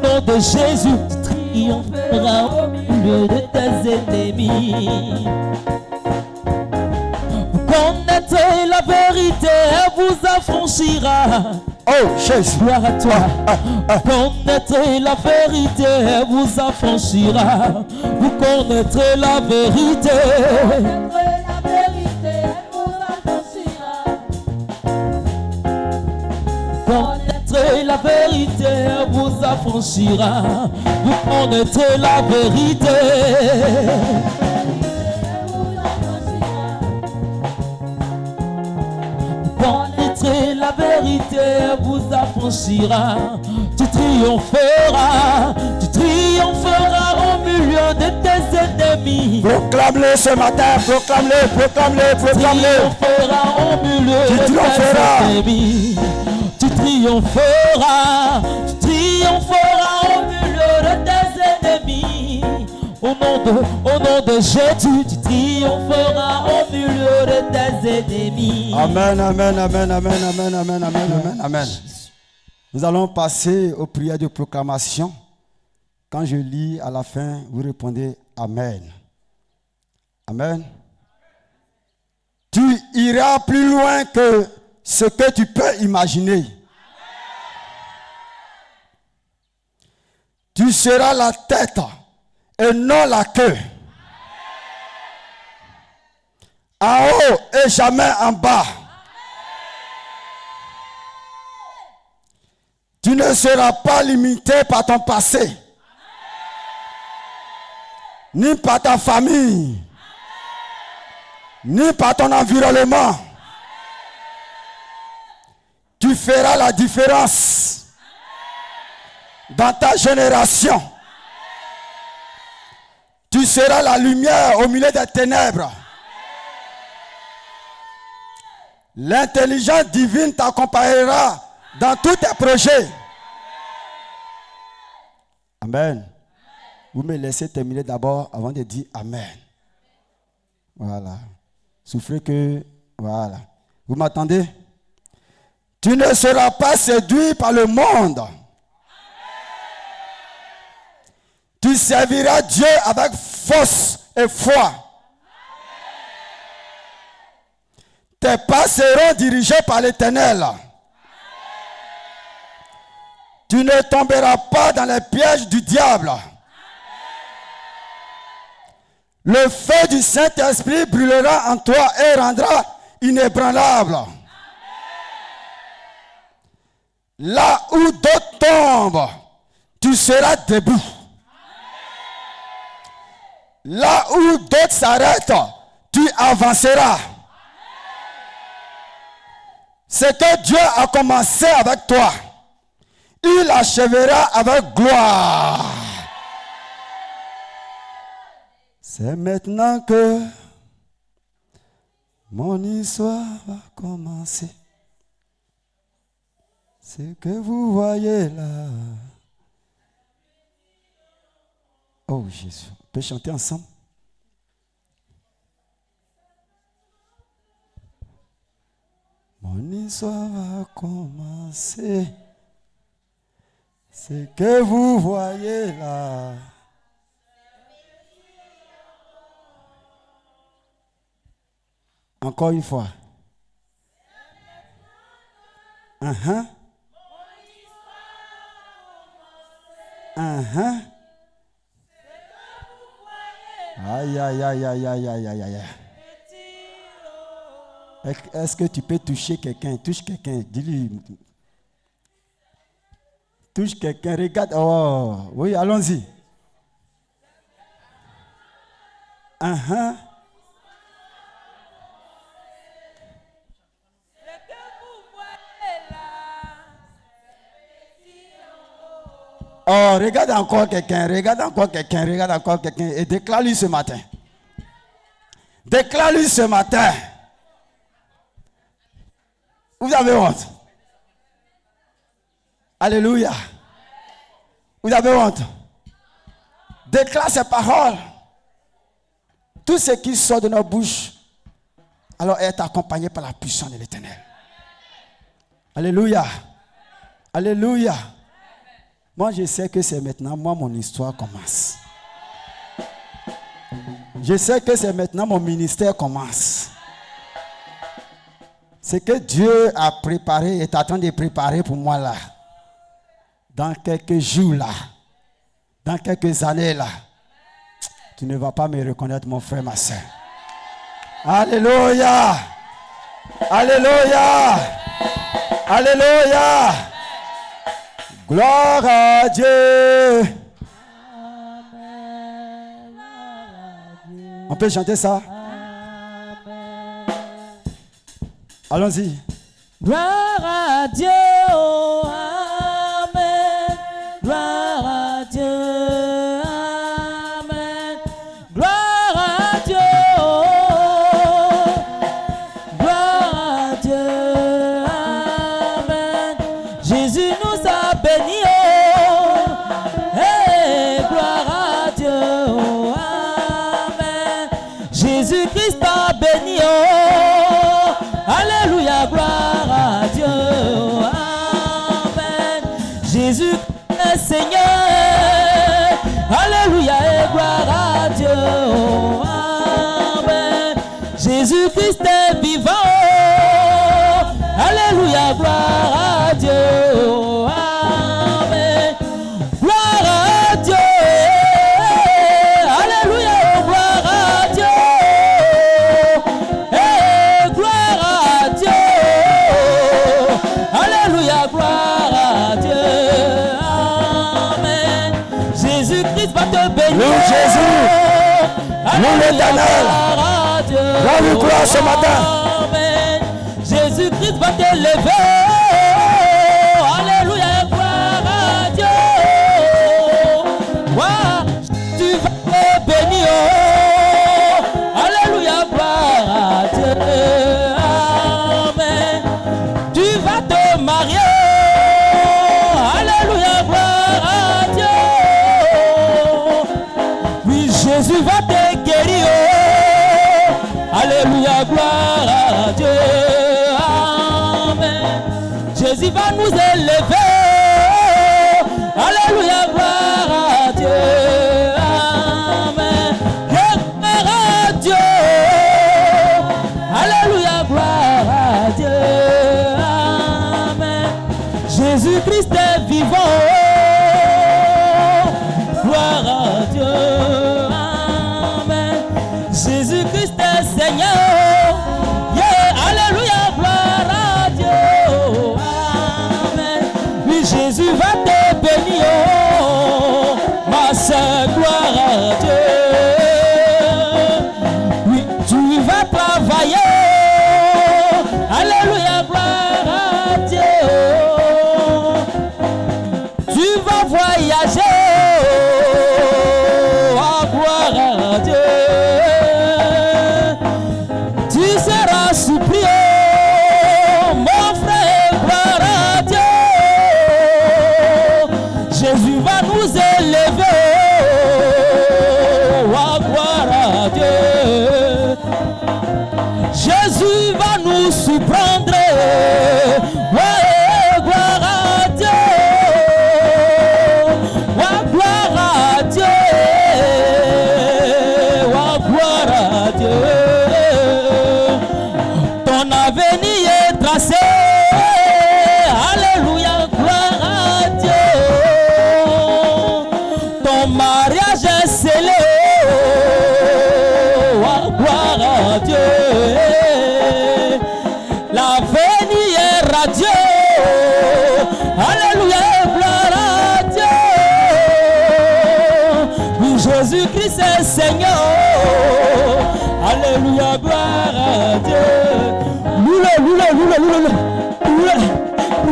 nom de Jésus, tu triompheras au milieu de tes ennemis. Vous connaîtrez la vérité, elle vous affranchira. Oh, Jésus. Gloire à toi. Vous connaîtrez la vérité, elle vous affranchira. Vous connaîtrez la vérité. Connaîtrez la vérité, elle vous affranchira. Vous connaîtrez la vérité. Connaîtrez la vérité, elle vous affranchira. Tu triompheras au milieu de tes ennemis. Proclame-le ce matin, proclame-le. Tu triompheras au milieu Tu de triompheras. tes ennemis. Tu triompheras au milieu de tes ennemis. Au nom de Jésus, tu triompheras au milieu de tes ennemis. Amen, amen, amen, amen, amen, amen, amen, amen, amen. Nous allons passer aux prières de proclamation. Quand je lis à la fin, vous répondez Amen. Amen. Tu iras plus loin que ce que tu peux imaginer. Tu seras la tête et non la queue. En haut et jamais en bas. Tu ne seras pas limité par ton passé, ni par ta famille, ni par ton environnement. Tu feras la différence dans ta génération. Tu seras la lumière au milieu des ténèbres. L'intelligence divine t'accompagnera dans tous tes projets. Amen. Vous me laissez terminer d'abord avant de dire Amen. Voilà. Soufflez que... Voilà. Vous m'entendez? Tu ne seras pas séduit par le monde. Tu serviras Dieu avec force et foi. Tes pas seront dirigés par l'Éternel. Tu ne tomberas pas dans les pièges du diable. Le feu du Saint-Esprit brûlera en toi et rendra inébranlable. Là où d'autres tombent, tu seras debout. Là où d'autres s'arrêtent, tu avanceras. Ce que Dieu a commencé avec toi, il achèvera avec gloire. C'est maintenant que mon histoire va commencer. Ce que vous voyez là. Oh Jésus, on peut chanter ensemble? Mon histoire va commencer. Ce que vous voyez là. Encore une fois. Uh-huh. Uh-huh. Aïe, aïe, aïe, aïe, aïe, aïe, aïe, aïe. Est-ce que tu peux toucher quelqu'un? Touche quelqu'un. Dis-lui. Touche quelqu'un, regarde. Oh, oui, allons-y. Oh, regarde encore quelqu'un, et déclare-lui ce matin. Déclare-lui ce matin. Vous avez honte. Alléluia. Vous avez honte. Déclare ces paroles. Tout ce qui sort de nos bouches, alors est accompagné par la puissance de l'Éternel. Alléluia. Alléluia. Moi, je sais que c'est maintenant, mon histoire commence. Je sais que c'est maintenant, mon ministère commence. Ce que Dieu a préparé, est en train de préparer pour moi là, dans quelques jours là, dans quelques années là, tu ne vas pas me reconnaître, mon frère, ma soeur. Alléluia! Alléluia! Alléluia! Gloire à Dieu! On peut chanter ça? Allons-y. Gloire à Dieu, oh, amen. Gloire à Dieu, amen. Gloire à Dieu, oh, gloire à Dieu, amen. Jésus nous a bénis, oh, hey, gloire à Dieu, oh, amen. Jésus-Christ a béni, oh. Alléluia, gloire à Dieu, amen. Jésus est Seigneur, alléluia et gloire à Dieu, amen. Jésus-Christ est vivant, alléluia, gloire à Dieu, amen. Gloire à Dieu, alléluia, gloire à Dieu. Alléluia, gloire à Dieu, amen. Jésus-Christ va te bénir. Loue Jésus, loue l'Éternel. Va lui croire ce matin. Amen. Jésus-Christ va t'élever. Alléluia, gloire à Dieu. Ouais, tu vas te bénir. Alléluia, gloire à Dieu. Amen. Tu vas te marier. Alléluia, gloire à Dieu. Oui, Jésus va te guérir. Alléluia, gloire à Dieu. Amen. Jésus va nous élever. Alléluia, gloire à Dieu. Amen. Gloire à Dieu. Alléluia, gloire à Dieu. Jésus-Christ est vivant, gloire à Dieu, amen. Jésus-Christ est Seigneur, yeah, alléluia, gloire à Dieu, amen. Oui, Jésus va te bénir, ma soeur, gloire à Dieu. Oui, tu vas travailler, alléluia, gloire à Dieu. Tu vas voyager, oh, gloire à Dieu. Tu seras supplié, oh, mon frère, gloire à Dieu.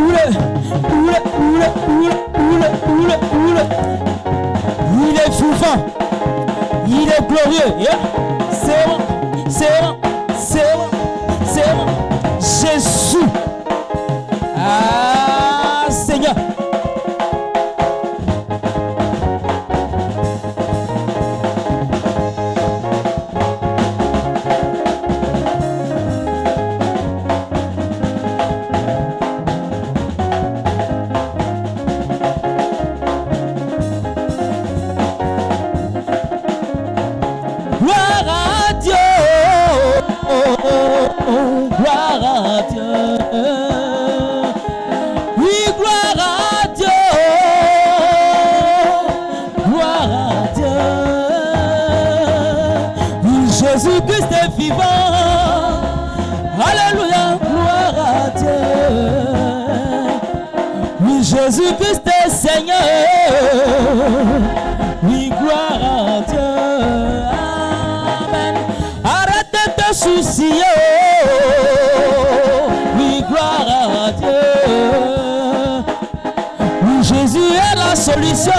Il est vivant. Il est glorieux. Yeah. C'est bon. Jésus. Ah, Seigneur. Jésus-Christ est vivant. Alléluia, gloire à Dieu. Oui, Jésus-Christ est Seigneur. Oui, gloire à Dieu. Amen. Arrête de te soucier. Oui, gloire à Dieu. Oui, Jésus est la solution.